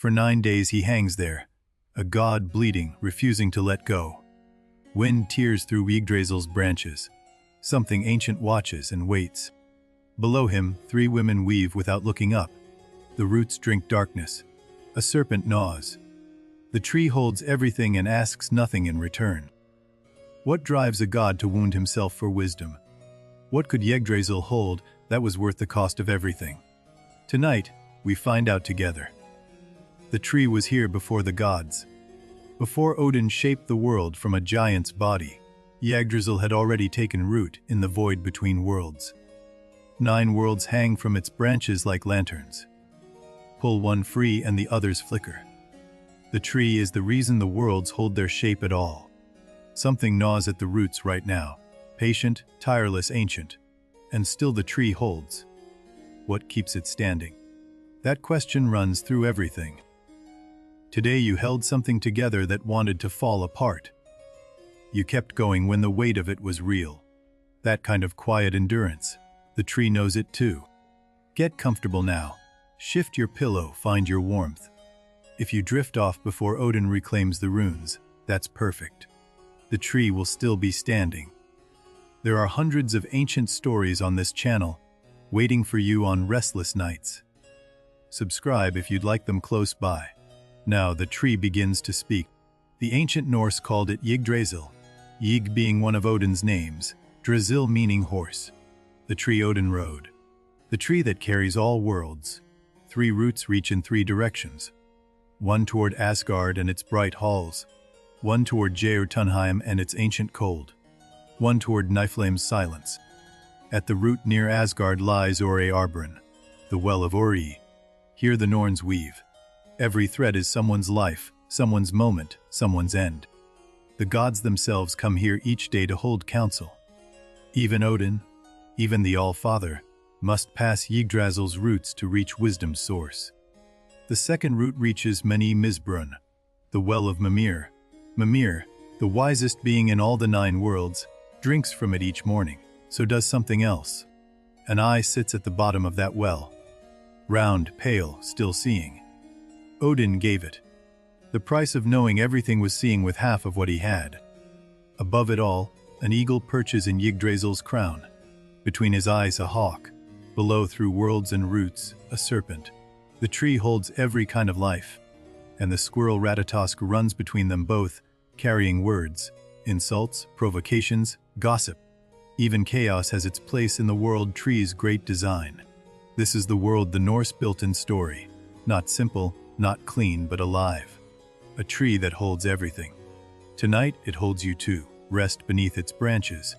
For 9 days he hangs there, a god bleeding, refusing to let go. Wind tears through Yggdrasil's branches. Something ancient watches and waits. Below him, 3 women weave without looking up. The roots drink darkness. A serpent gnaws. The tree holds everything and asks nothing in return. What drives a god to wound himself for wisdom? What could Yggdrasil hold that was worth the cost of everything? Tonight, we find out together. The tree was here before the gods. Before Odin shaped the world from a giant's body, Yggdrasil had already taken root in the void between worlds. 9 worlds hang from its branches like lanterns. Pull one free and the others flicker. The tree is the reason the worlds hold their shape at all. Something gnaws at the roots right now, patient, tireless, ancient, and still the tree holds. What keeps it standing? That question runs through everything. Today you held something together that wanted to fall apart. You kept going when the weight of it was real. That kind of quiet endurance. The tree knows it too. Get comfortable now. Shift your pillow, find your warmth. If you drift off before Odin reclaims the runes, that's perfect. The tree will still be standing. There are hundreds of ancient stories on this channel, waiting for you on restless nights. Subscribe if you'd like them close by. Now the tree begins to speak. The ancient Norse called it Yggdrasil, Ygg being one of Odin's names, Drasil meaning horse. The tree Odin rode. The tree that carries all worlds. 3 roots reach in 3 directions. One toward Asgard and its bright halls. One toward Jotunheim and its ancient cold. One toward Niflheim's silence. At the root near Asgard lies Ore Arbren, the well of Ori. Here the Norns weave. Every thread is someone's life, someone's moment, someone's end. The gods themselves come here each day to hold counsel. Even Odin, even the All-Father, must pass Yggdrasil's roots to reach wisdom's source. The second root reaches Meni Mizbrun, the well of Mimir. Mimir, the wisest being in all the 9 worlds, drinks from it each morning, so does something else. An eye sits at the bottom of that well. Round, pale, still seeing. Odin gave it. The price of knowing everything was seeing with half of what he had. Above it all, an eagle perches in Yggdrasil's crown. Between his eyes a hawk. Below, through worlds and roots, a serpent. The tree holds every kind of life. And the squirrel Ratatosk runs between them both, carrying words, insults, provocations, gossip. Even chaos has its place in the world tree's great design. This is the world the Norse built in story. Not simple, not clean, but alive. A tree that holds everything. Tonight it holds you too. Rest beneath its branches.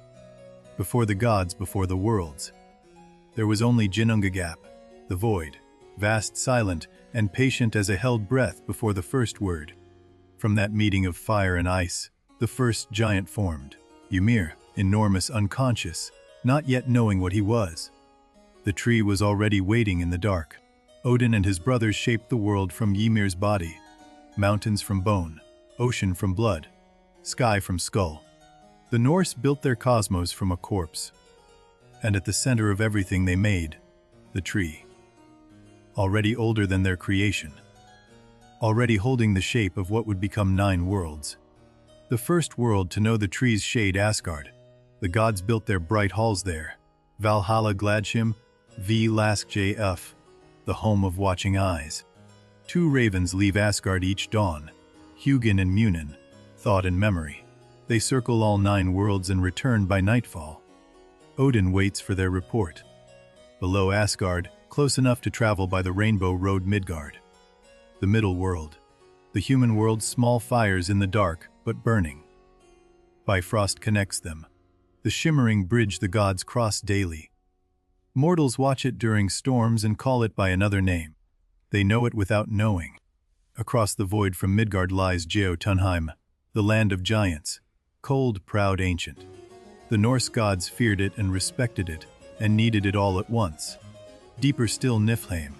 Before the gods, before the worlds. There was only Ginnungagap, the void, vast, silent, and patient as a held breath before the first word. From that meeting of fire and ice, the first giant formed. Ymir, enormous, unconscious, not yet knowing what he was. The tree was already waiting in the dark. Odin and his brothers shaped the world from Ymir's body. Mountains from bone, ocean from blood, sky from skull. The Norse built their cosmos from a corpse. And at the center of everything they made, the tree. Already older than their creation. Already holding the shape of what would become 9 worlds. The first world to know the tree's shade, Asgard. The gods built their bright halls there. Valhalla Gladshim, V Laskjf, the home of watching eyes. 2 ravens leave Asgard each dawn, Hugin and Munin, thought and memory. They circle all 9 worlds and return by nightfall. Odin waits for their report. Below Asgard, close enough to travel by the rainbow road Midgard. The middle world. The human world's small fires in the dark, but burning. Bifrost connects them. The shimmering bridge the gods cross daily. Mortals watch it during storms and call it by another name. They know it without knowing. Across the void from Midgard lies Jotunheim, the land of giants, cold, proud, ancient. The Norse gods feared it and respected it, and needed it all at once. Deeper still Niflheim,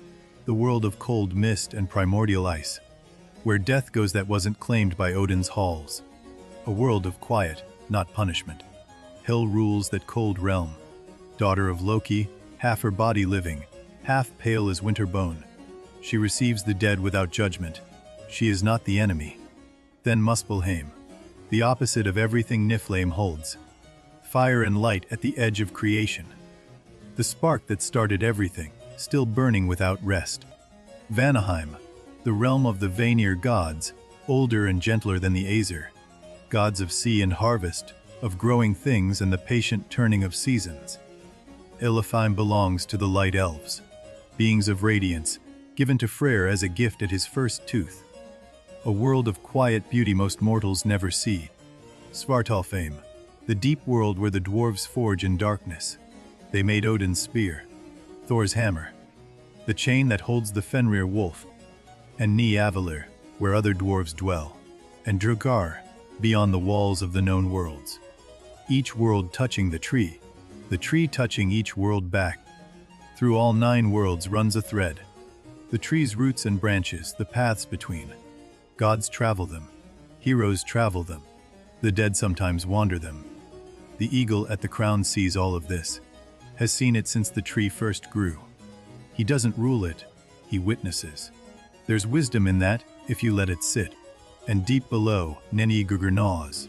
the world of cold mist and primordial ice, where death goes that wasn't claimed by Odin's halls. A world of quiet, not punishment. Hell rules that cold realm. Daughter of Loki, half her body living, half pale as winter bone. She receives the dead without judgment. She is not the enemy. Then Muspelheim, the opposite of everything Niflheim holds. Fire and light at the edge of creation. The spark that started everything, still burning without rest. Vanaheim, the realm of the Vanir gods, older and gentler than the Aesir. Gods of sea and harvest, of growing things and the patient turning of seasons. Ilifheim belongs to the light elves, beings of radiance, given to Freyr as a gift at his first tooth. A world of quiet beauty most mortals never see. Svartalfheim, the deep world where the dwarves forge in darkness. They made Odin's spear, Thor's hammer, the chain that holds the Fenrir wolf, and Ni-Avalir, where other dwarves dwell, and Dragar, beyond the walls of the known worlds. Each world touching the tree touching each world back. Through all 9 worlds runs a thread. The tree's roots and branches, the paths between. Gods travel them. Heroes travel them. The dead sometimes wander them. The eagle at the crown sees all of this, has seen it since the tree first grew. He doesn't rule it, he witnesses. There's wisdom in that, if you let it sit. And deep below, Nenni gnaws,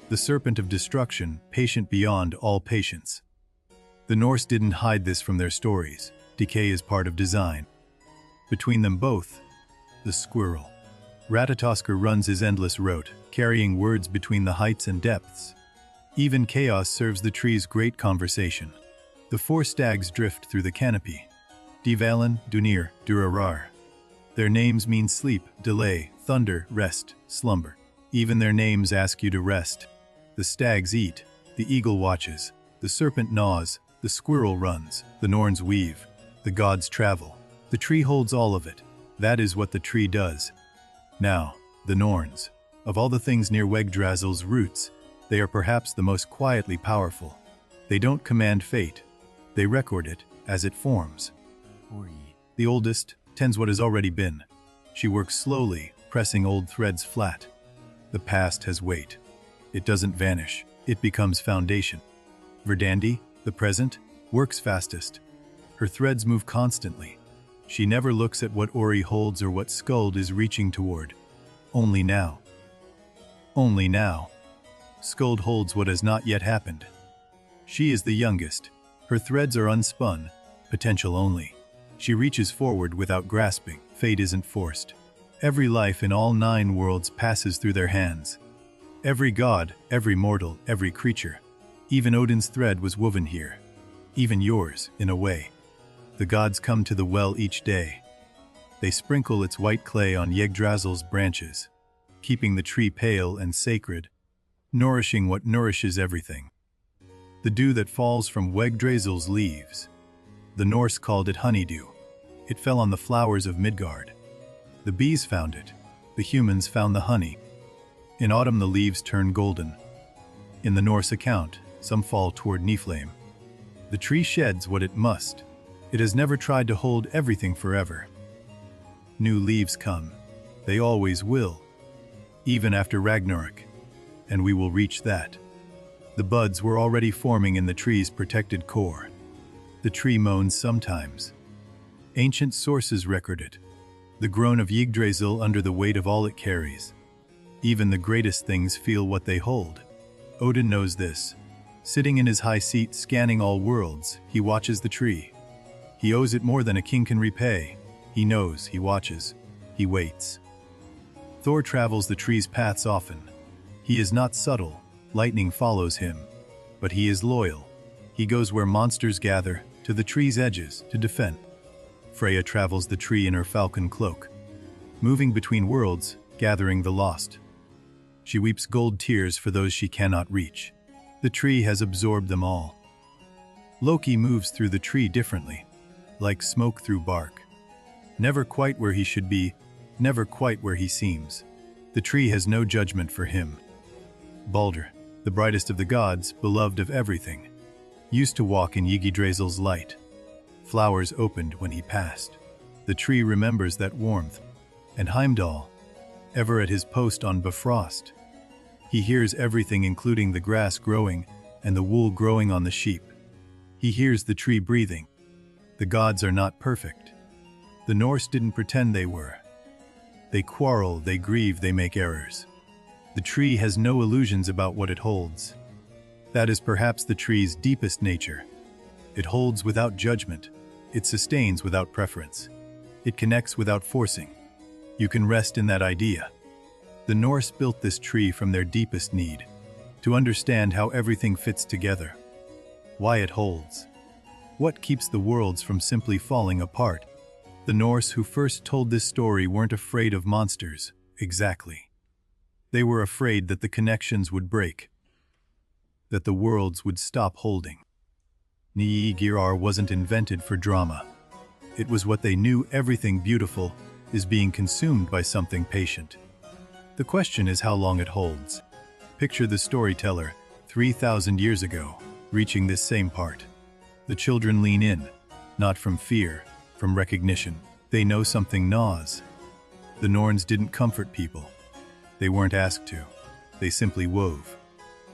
the serpent of destruction, patient beyond all patience. The Norse didn't hide this from their stories. Decay is part of design. Between them both, the squirrel. Ratatoskr runs his endless rote, carrying words between the heights and depths. Even chaos serves the tree's great conversation. The 4 stags drift through the canopy. Dvalin, Dunir, Durarar. Their names mean sleep, delay, thunder, rest, slumber. Even their names ask you to rest. The stags eat, the eagle watches, the serpent gnaws, the squirrel runs, the Norns weave, the gods travel. The tree holds all of it. That is what the tree does. Now, the Norns. Of all the things near Yggdrasil's roots, they are perhaps the most quietly powerful. They don't command fate. They record it as it forms. The oldest tends what has already been. She works slowly, pressing old threads flat. The past has weight. It doesn't vanish. It becomes foundation. Verdandi, the present, works fastest. Her threads move constantly. She never looks at what Ori holds or what Skuld is reaching toward. Only now. Only now. Skuld holds what has not yet happened. She is the youngest. Her threads are unspun, potential only. She reaches forward without grasping. Fate isn't forced. Every life in all 9 worlds passes through their hands. Every god, every mortal, every creature. Even Odin's thread was woven here. Even yours, in a way. The gods come to the well each day. They sprinkle its white clay on Yggdrasil's branches, keeping the tree pale and sacred, nourishing what nourishes everything. The dew that falls from Yggdrasil's leaves. The Norse called it honeydew. It fell on the flowers of Midgard. The bees found it. The humans found the honey. In autumn the leaves turn golden. In the Norse account, some fall toward Niflheim. The tree sheds what it must. It has never tried to hold everything forever. New leaves come. They always will. Even after Ragnarök. And we will reach that. The buds were already forming in the tree's protected core. The tree moans sometimes. Ancient sources record it. The groan of Yggdrasil under the weight of all it carries. Even the greatest things feel what they hold. Odin knows this. Sitting in his high seat scanning all worlds, he watches the tree. He owes it more than a king can repay. He knows, he watches, he waits. Thor travels the tree's paths often. He is not subtle, lightning follows him. But he is loyal. He goes where monsters gather, to the tree's edges, to defend. Freya travels the tree in her falcon cloak, moving between worlds, gathering the lost. She weeps gold tears for those she cannot reach. The tree has absorbed them all. Loki moves through the tree differently, like smoke through bark. Never quite where he should be, never quite where he seems. The tree has no judgment for him. Baldur, the brightest of the gods, beloved of everything, used to walk in Yggdrasil's light. Flowers opened when he passed. The tree remembers that warmth. And Heimdall, ever at his post on Bifrost, he hears everything, including the grass growing and the wool growing on the sheep. He hears the tree breathing. The gods are not perfect. The Norse didn't pretend they were. They quarrel, they grieve, they make errors. The tree has no illusions about what it holds. That is perhaps the tree's deepest nature. It holds without judgment. It sustains without preference. It connects without forcing. You can rest in that idea. The Norse built this tree from their deepest need, to understand how everything fits together, why it holds, what keeps the worlds from simply falling apart. The Norse who first told this story weren't afraid of monsters, exactly. They were afraid that the connections would break, that the worlds would stop holding. Yggdrasil wasn't invented for drama. It was what they knew: everything beautiful is being consumed by something patient. The question is how long it holds. Picture the storyteller, 3,000 years ago, reaching this same part. The children lean in, not from fear, from recognition. They know something gnaws. The Norns didn't comfort people. They weren't asked to. They simply wove.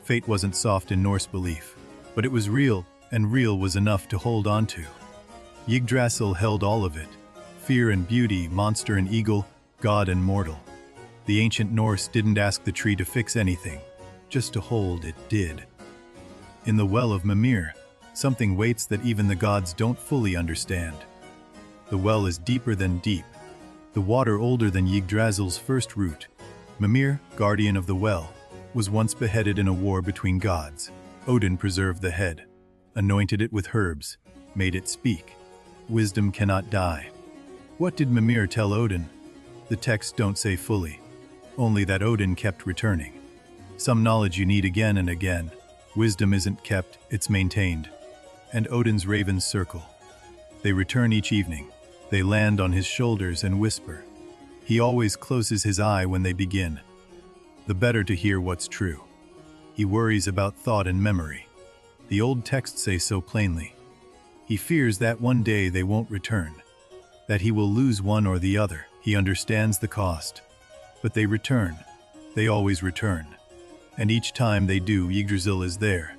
Fate wasn't soft in Norse belief, but it was real, and real was enough to hold on to. Yggdrasil held all of it: fear and beauty, monster and eagle, god and mortal. The ancient Norse didn't ask the tree to fix anything, just to hold. It did. In the well of Mimir, something waits that even the gods don't fully understand. The well is deeper than deep, the water older than Yggdrasil's first root. Mimir, guardian of the well, was once beheaded in a war between gods. Odin preserved the head, anointed it with herbs, made it speak. Wisdom cannot die. What did Mimir tell Odin? The texts don't say fully, only that Odin kept returning. Some knowledge you need again and again. Wisdom isn't kept, it's maintained. And Odin's ravens circle. They return each evening. They land on his shoulders and whisper. He always closes his eye when they begin, the better to hear what's true. He worries about thought and memory. The old texts say so plainly. He fears that one day they won't return, that he will lose one or the other. He understands the cost. But they return. They always return. And each time they do, Yggdrasil is there,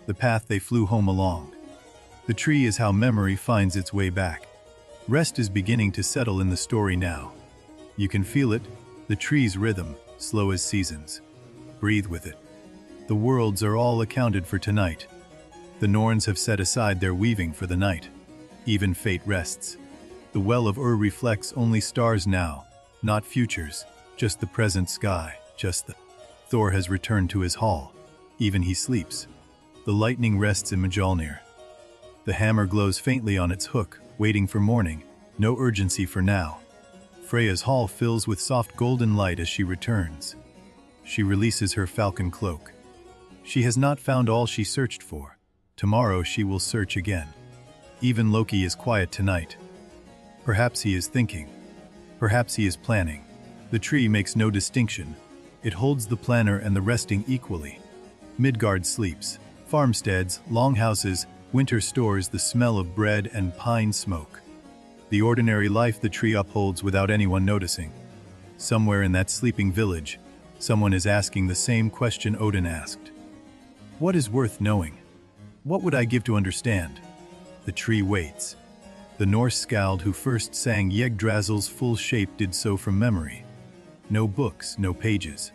the path they flew home along. The tree is how memory finds its way back. Rest is beginning to settle in the story now. You can feel it, the tree's rhythm, slow as seasons. Breathe with it. The worlds are all accounted for tonight. The Norns have set aside their weaving for the night. Even fate rests. The well of reflects only stars now, not futures, just the present sky, just the... Thor has returned to his hall. Even he sleeps. The lightning rests in Mjolnir. The hammer glows faintly on its hook, waiting for morning. No urgency for now. Freya's hall fills with soft golden light as she returns. She releases her falcon cloak. She has not found all she searched for. Tomorrow she will search again. Even Loki is quiet tonight. Perhaps he is thinking. Perhaps he is planning. The tree makes no distinction. It holds the planner and the resting equally. Midgard sleeps. Farmsteads, longhouses, winter stores, the smell of bread and pine smoke. The ordinary life the tree upholds without anyone noticing. Somewhere in that sleeping village, someone is asking the same question Odin asked. What is worth knowing? What would I give to understand? The tree waits. The Norse skald who first sang Yggdrasil's full shape did so from memory. No books, no pages.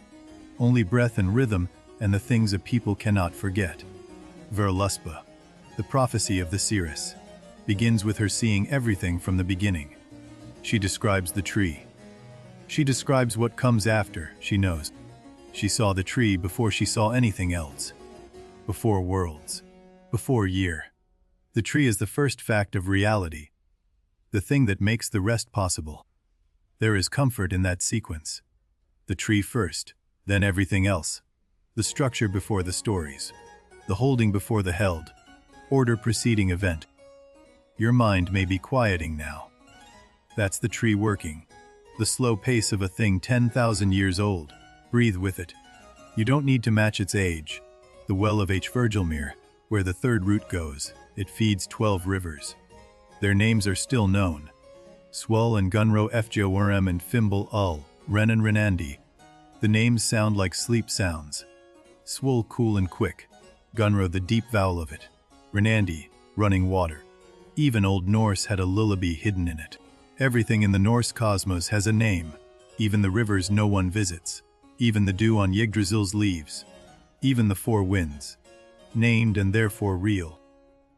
Only breath and rhythm and the things a people cannot forget. Verluspa, the prophecy of the seeress, begins with her seeing everything from the beginning. She describes the tree. She describes what comes after, she knows. She saw the tree before she saw anything else. Before worlds. Before year. The tree is the first fact of reality. The thing that makes the rest possible. There is comfort in that sequence. The tree first, then everything else. The structure before the stories. The holding before the held. Order preceding event. Your mind may be quieting now. That's the tree working. The slow pace of a thing 10,000 years old. Breathe with it. You don't need to match its age. The well of Virgilmere, where the third root goes, it feeds 12 rivers. Their names are still known. Swell and Gunro Fjorm and Fimble Ull, Ren and Renandi. The names sound like sleep sounds. Swell cool and quick. Gunro the deep vowel of it. Renandi, running water. Even Old Norse had a lullaby hidden in it. Everything in the Norse cosmos has a name, even the rivers no one visits, even the dew on Yggdrasil's leaves, even the four winds, named and therefore real.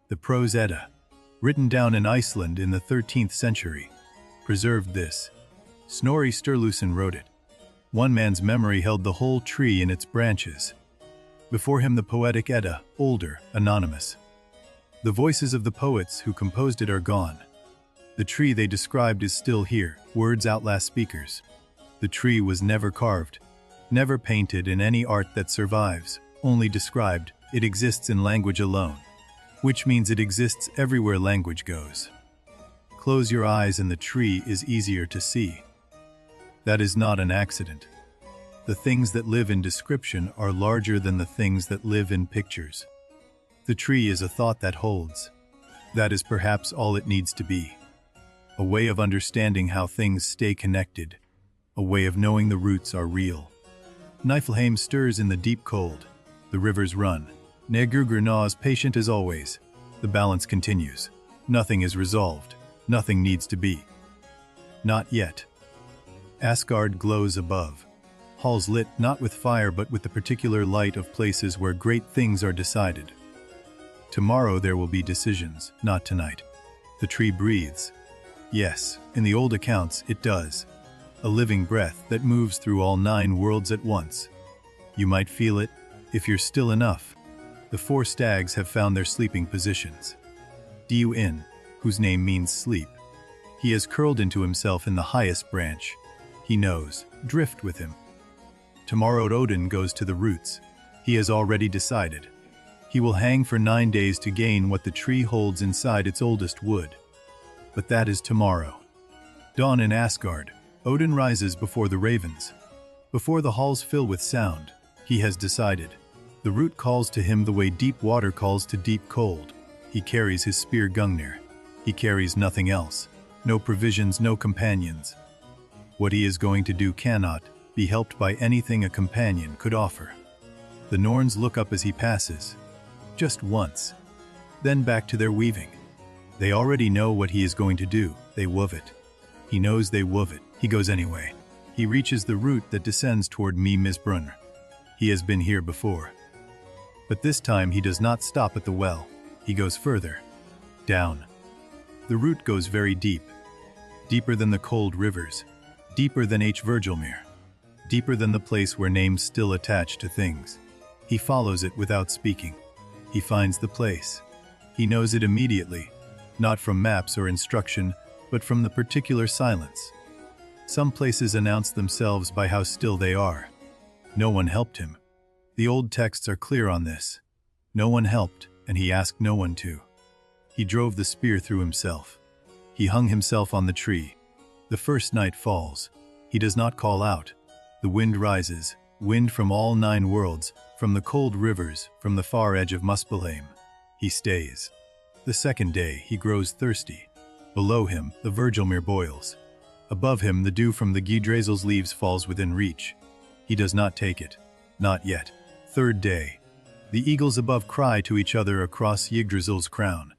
The Prose Edda, written down in Iceland in the 13th century, preserved this. Snorri Sturluson wrote it. One man's memory held the whole tree in its branches. Before him the poetic Edda, older, anonymous. The voices of the poets who composed it are gone. The tree they described is still here, words outlast speakers. The tree was never carved, never painted in any art that survives, only described. It exists in language alone, which means it exists everywhere language goes. Close your eyes and the tree is easier to see. That is not an accident. The things that live in description are larger than the things that live in pictures. The tree is a thought that holds. That is perhaps all it needs to be. A way of understanding how things stay connected. A way of knowing the roots are real. Niflheim stirs in the deep cold. The rivers run. Negugr gnaws patient as always. The balance continues. Nothing is resolved. Nothing needs to be. Not yet. Asgard glows above. Halls lit not with fire but with the particular light of places where great things are decided. Tomorrow there will be decisions, not tonight. The tree breathes. Yes, in the old accounts it does. A living breath that moves through all 9 worlds at once. You might feel it, if you're still enough. The 4 stags have found their sleeping positions. Duin, whose name means sleep. He has curled into himself in the highest branch. He knows, drift with him. Tomorrow Odin goes to the roots. He has already decided. He will hang for 9 days to gain what the tree holds inside its oldest wood. But that is tomorrow. Dawn in Asgard, Odin rises before the ravens. Before the halls fill with sound, he has decided. The root calls to him the way deep water calls to deep cold. He carries his spear Gungnir. He carries nothing else. No provisions, no companions. What he is going to do cannot be helped by anything a companion could offer. The Norns look up as he passes. Just once. Then back to their weaving. They already know what he is going to do. They wove it. He knows they wove it. He goes anyway. He reaches the root that descends toward Misbrunn. He has been here before. But this time he does not stop at the well. He goes further. Down. The root goes very deep. Deeper than the cold rivers. Deeper than Virgilmere. Deeper than the place where names still attach to things. He follows it without speaking. He finds the place. He knows it immediately, not from maps or instruction, but from the particular silence. Some places announce themselves by how still they are. No one helped him. The old texts are clear on this. No one helped, and he asked no one to. He drove the spear through himself. He hung himself on the tree. The first night falls. He does not call out. The wind rises, wind from all 9 worlds, from the cold rivers, from the far edge of Muspelheim. He stays. The second day he grows thirsty. Below him the Virgilmere boils. Above him the dew from the Yggdrasil's leaves falls within reach. He does not take it. Not yet. Third day. The eagles above cry to each other across Yggdrasil's crown.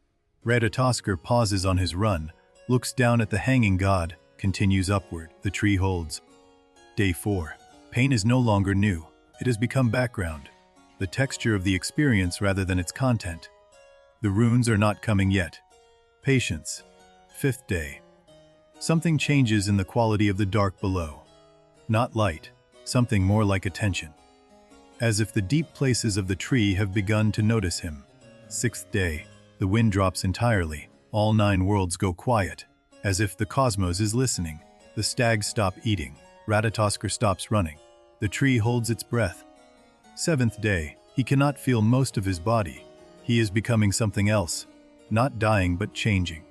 Ratatoskr pauses on his run, looks down at the hanging god, continues upward. The tree holds. Day 4. Pain is no longer new. It has become background. The texture of the experience rather than its content. The runes are not coming yet. Patience. 5th day. Something changes in the quality of the dark below. Not light, something more like attention. As if the deep places of the tree have begun to notice him. 6th day. The wind drops entirely. All 9 worlds go quiet. As if the cosmos is listening. The stags stop eating. Ratatoskr stops running. The tree holds its breath. 7th day. He cannot feel most of his body. He is becoming something else. Not dying but changing.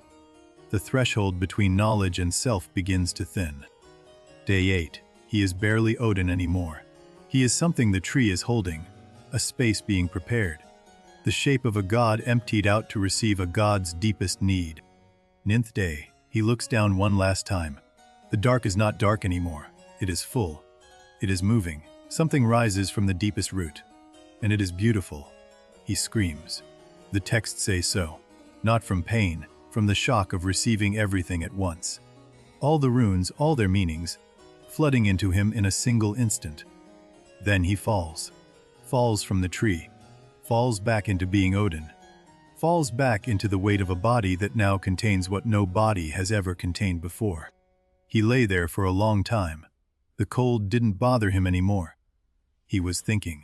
The threshold between knowledge and self begins to thin. Day 8. He is barely Odin anymore. He is something the tree is holding. A space being prepared. The shape of a god emptied out to receive a god's deepest need. 9th day. He looks down one last time. The dark is not dark anymore. It is full. It is moving. Something rises from the deepest root. And it is beautiful. He screams. The texts say so. Not from pain, from the shock of receiving everything at once. All the runes, all their meanings, flooding into him in a single instant. Then he falls. Falls from the tree. Falls back into being Odin. Falls back into the weight of a body that now contains what no body has ever contained before. He lay there for a long time. The cold didn't bother him anymore. He was thinking.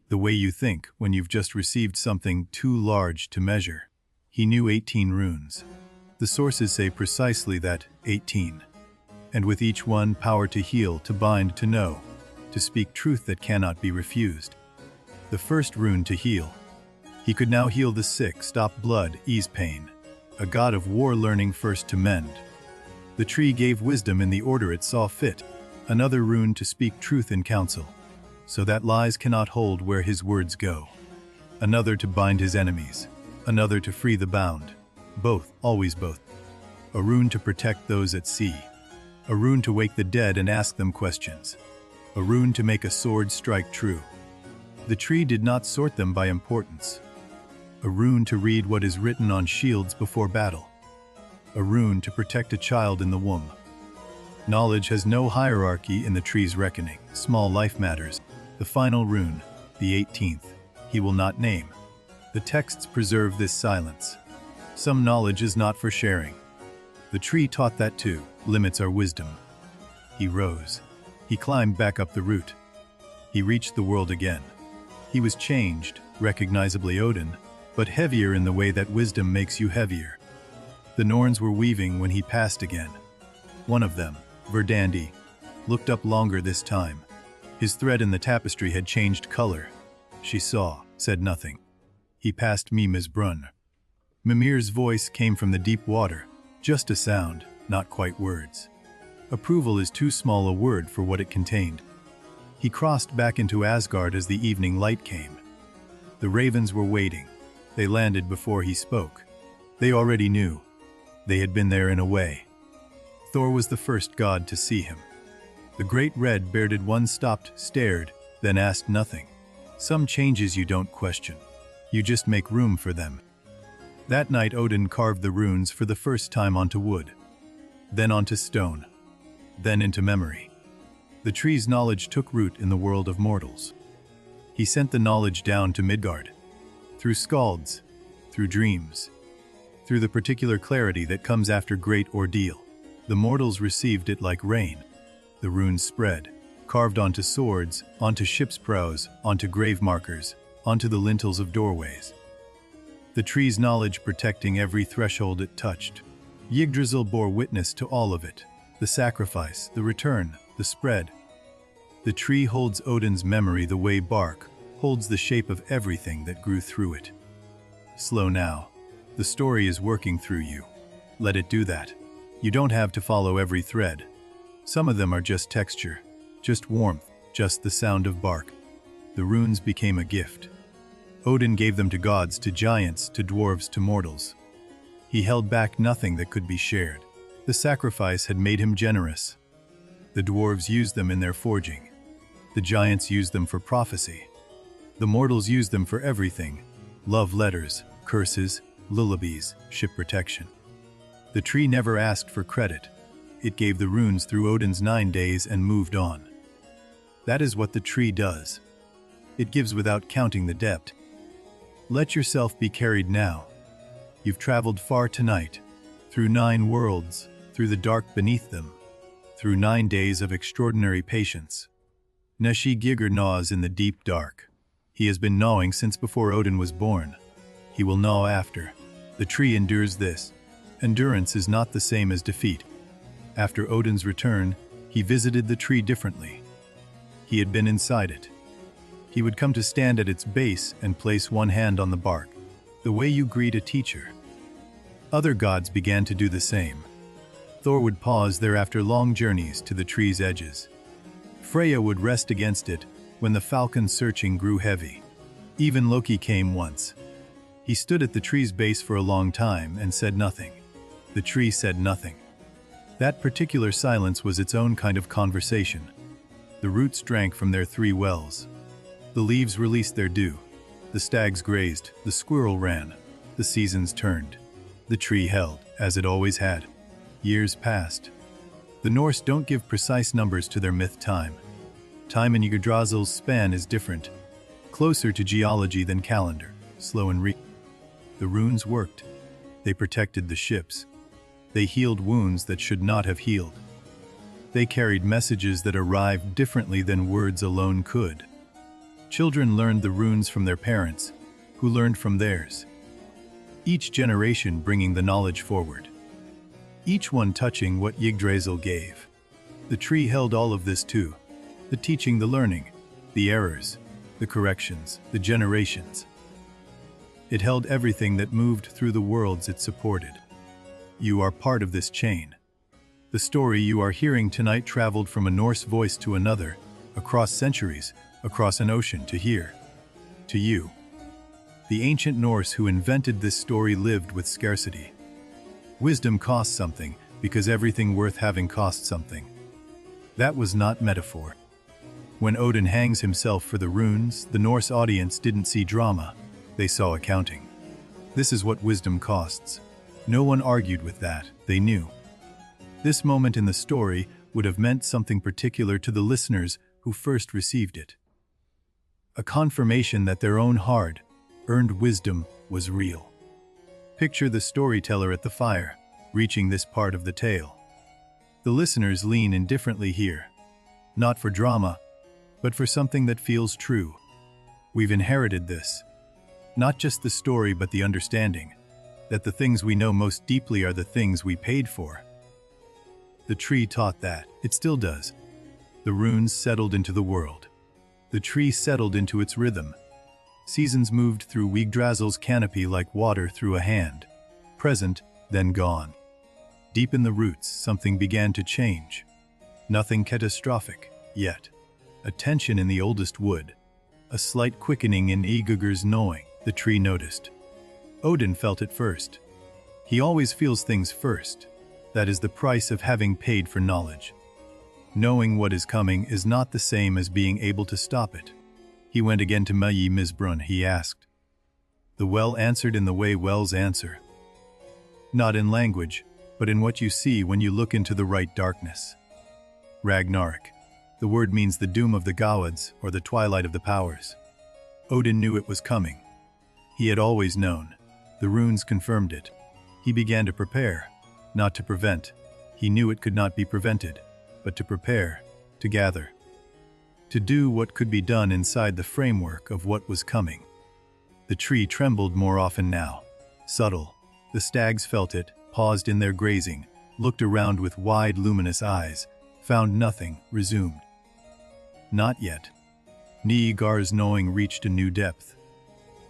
The way you think when you've just received something too large to measure. He knew 18 runes. The sources say precisely that, 18. And with each one, power to heal, to bind, to know, to speak truth that cannot be refused. The first rune to heal. He could now heal the sick, stop blood, ease pain. A god of war learning first to mend. The tree gave wisdom in the order it saw fit. Another rune to speak truth in counsel, so that lies cannot hold where his words go. Another to bind his enemies. Another to free the bound. Both, always both. A rune to protect those at sea. A rune to wake the dead and ask them questions. A rune to make a sword strike true. The tree did not sort them by importance. A rune to read what is written on shields before battle. A rune to protect a child in the womb. Knowledge has no hierarchy in the tree's reckoning. Small life matters. The final rune, the 18th, he will not name. The texts preserve this silence. Some knowledge is not for sharing. The tree taught that too. Limits our wisdom. He rose. He climbed back up the route. He reached the world again. He was changed, recognizably Odin, but heavier in the way that wisdom makes you heavier. The Norns were weaving when he passed again. One of them, Verdandi, looked up longer this time. His thread in the tapestry had changed color. She saw, said nothing. He passed Mimir's brunn. Mimir's voice came from the deep water, just a sound, not quite words. Approval is too small a word for what it contained. He crossed back into Asgard as the evening light came. The ravens were waiting. They landed before he spoke. They already knew. They had been there in a way. Thor was the first god to see him. The great red-bearded one stopped, stared, then asked nothing. Some changes you don't question. You just make room for them. That night Odin carved the runes for the first time onto wood, then onto stone, then into memory. The tree's knowledge took root in the world of mortals. He sent the knowledge down to Midgard, through skalds, through dreams, through the particular clarity that comes after great ordeal. The mortals received it like rain. The runes spread, carved onto swords, onto ships' prows, onto grave markers, onto the lintels of doorways. The tree's knowledge protecting every threshold it touched. Yggdrasil bore witness to all of it. The sacrifice, the return, the spread. The tree holds Odin's memory the way bark holds the shape of everything that grew through it. Slow now. The story is working through you. Let it do that. You don't have to follow every thread. Some of them are just texture, just warmth, just the sound of bark. The runes became a gift. Odin gave them to gods, to giants, to dwarves, to mortals. He held back nothing that could be shared. The sacrifice had made him generous. The dwarves used them in their forging. The giants used them for prophecy. The mortals used them for everything: love letters, curses, lullabies, ship protection. The tree never asked for credit. It gave the runes through Odin's 9 days and moved on. That is what the tree does. It gives without counting the depth. Let yourself be carried now. You've traveled far tonight, through 9 worlds, through the dark beneath them, through 9 days of extraordinary patience. Neshi Gigger gnaws in the deep dark. He has been gnawing since before Odin was born. He will gnaw after. The tree endures this. Endurance is not the same as defeat. After Odin's return, he visited the tree differently. He had been inside it. He would come to stand at its base and place one hand on the bark, the way you greet a teacher. Other gods began to do the same. Thor would pause there after long journeys to the tree's edges. Freya would rest against it when the falcon's searching grew heavy. Even Loki came once. He stood at the tree's base for a long time and said nothing. The tree said nothing. That particular silence was its own kind of conversation. The roots drank from their 3 wells. The leaves released their dew. The stags grazed, the squirrel ran. The seasons turned. The tree held, as it always had. Years passed. The Norse don't give precise numbers to their myth time. Time in Yggdrasil's span is different, closer to geology than calendar, slow and The runes worked. They protected the ships. They healed wounds that should not have healed. They carried messages that arrived differently than words alone could. Children learned the runes from their parents, who learned from theirs. Each generation bringing the knowledge forward. Each one touching what Yggdrasil gave. The tree held all of this too. The teaching, the learning, the errors, the corrections, the generations. It held everything that moved through the worlds it supported. You are part of this chain. The story you are hearing tonight traveled from a Norse voice to another, across centuries, across an ocean to here, to you. The ancient Norse who invented this story lived with scarcity. Wisdom costs something, because everything worth having costs something. That was not metaphor. When Odin hangs himself for the runes, the Norse audience didn't see drama, they saw accounting. This is what wisdom costs. No one argued with that, they knew. This moment in the story would have meant something particular to the listeners who first received it. A confirmation that their own hard-earned wisdom was real. Picture the storyteller at the fire, reaching this part of the tale. The listeners lean indifferently here, not for drama, but for something that feels true. We've inherited this. Not just the story but the understanding, that the things we know most deeply are the things we paid for. The tree taught that, it still does. The runes settled into the world. The tree settled into its rhythm. Seasons moved through Yggdrasil's canopy like water through a hand, present, then gone. Deep in the roots, something began to change. Nothing catastrophic, yet. A tension in the oldest wood. A slight quickening in Yggdrasil's knowing, the tree noticed. Odin felt it first. He always feels things first. That is the price of having paid for knowledge. Knowing what is coming is not the same as being able to stop it. He went again to Mayi Mizbrun, he asked. The well answered in the way wells answer. Not in language, but in what you see when you look into the right darkness. Ragnarök. The word means the doom of the gods, or the twilight of the powers. Odin knew it was coming. He had always known. The runes confirmed it. He began to prepare, not to prevent. He knew it could not be prevented, but to prepare, to gather. To do what could be done inside the framework of what was coming. The tree trembled more often now. Subtle. The stags felt it, paused in their grazing, looked around with wide luminous eyes, found nothing, resumed. Not yet. Nigar's knowing reached a new depth.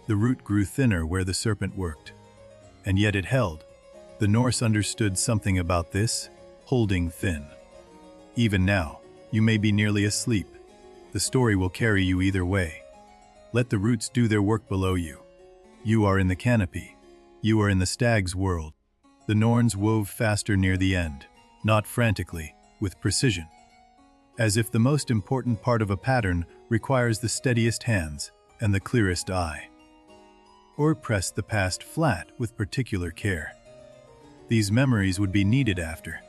The root grew thinner where the serpent worked. And yet it held. The Norse understood something about this, holding thin. Even now, you may be nearly asleep. The story will carry you either way. Let the roots do their work below you. You are in the canopy. You are in the stag's world. The Norns wove faster near the end, not frantically, with precision. As if the most important part of a pattern requires the steadiest hands and the clearest eye. Or press the past flat with particular care. These memories would be needed after.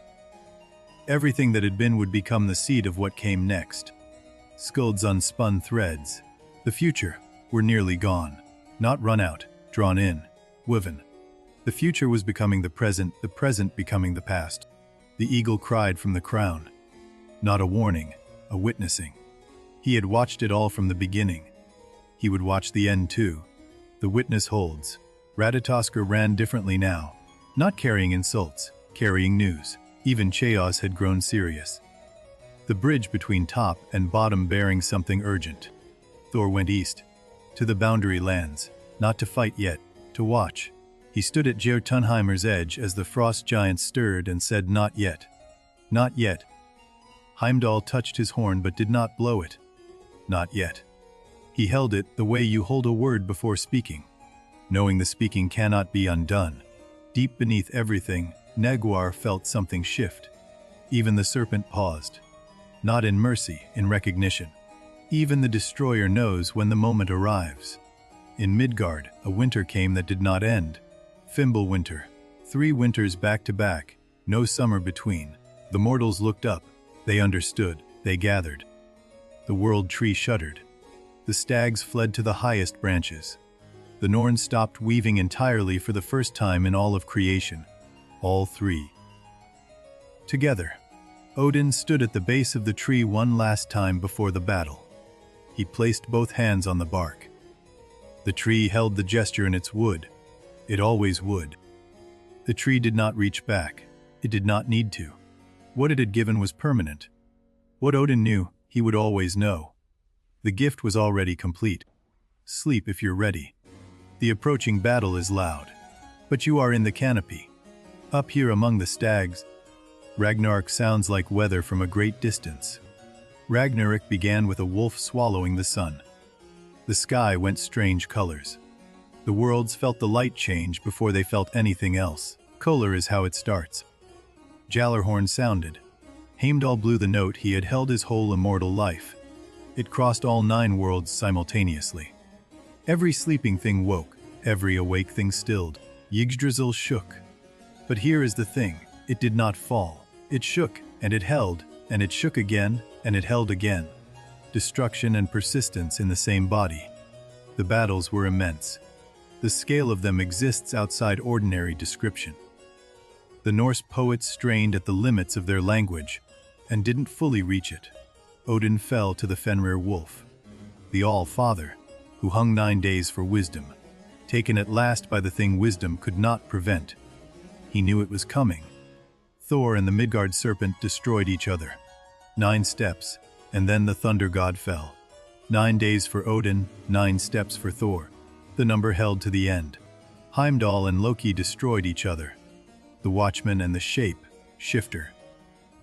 Everything that had been would become the seed of what came next. Skuld's unspun threads. The future were nearly gone, not run out, drawn in, woven. The future was becoming the present becoming the past. The eagle cried from the crown. Not a warning, a witnessing. He had watched it all from the beginning. He would watch the end too. The witness holds. Ratatoskr ran differently now, not carrying insults, carrying news. Even chaos had grown serious. The bridge between top and bottom bearing something urgent. Thor went east, to the boundary lands, not to fight yet, to watch. He stood at Jotunheimer's edge as the frost giants stirred and said, "Not yet. Not yet." Heimdall touched his horn but did not blow it. Not yet. He held it the way you hold a word before speaking, knowing the speaking cannot be undone. Deep beneath everything, Neguar felt something shift. Even the serpent paused. Not in mercy, in recognition. Even the destroyer knows when the moment arrives. In Midgard, a winter came that did not end. Fimbul winter. 3 winters back to back. No summer between. The mortals looked up. They understood. They gathered. The world tree shuddered. The stags fled to the highest branches. The Norns stopped weaving entirely for the first time in all of creation. All three. Together. Odin stood at the base of the tree one last time before the battle. He placed both hands on the bark. The tree held the gesture in its wood. It always would. The tree did not reach back. It did not need to. What it had given was permanent. What Odin knew, he would always know. The gift was already complete. Sleep if you're ready. The approaching battle is loud. But you are in the canopy. Up here among the stags. Ragnarök sounds like weather from a great distance. Ragnarök began with a wolf swallowing the sun. The sky went strange colors. The worlds felt the light change before they felt anything else. Color is how it starts. Jallarhorn sounded. Heimdall blew the note he had held his whole immortal life. It crossed all 9 worlds simultaneously. Every sleeping thing woke, every awake thing stilled. Yggdrasil shook. But here is the thing, it did not fall. It shook, and it held, and it shook again, and it held again. Destruction and persistence in the same body. The battles were immense. The scale of them exists outside ordinary description. The Norse poets strained at the limits of their language, and didn't fully reach it. Odin fell to the Fenrir wolf, the All-Father, who hung 9 days for wisdom, taken at last by the thing wisdom could not prevent. He knew it was coming. Thor and the Midgard serpent destroyed each other. 9 steps, and then the thunder god fell. 9 days for Odin, 9 steps for Thor. The number held to the end. Heimdall and Loki destroyed each other. The Watchman and the Shape, Shifter.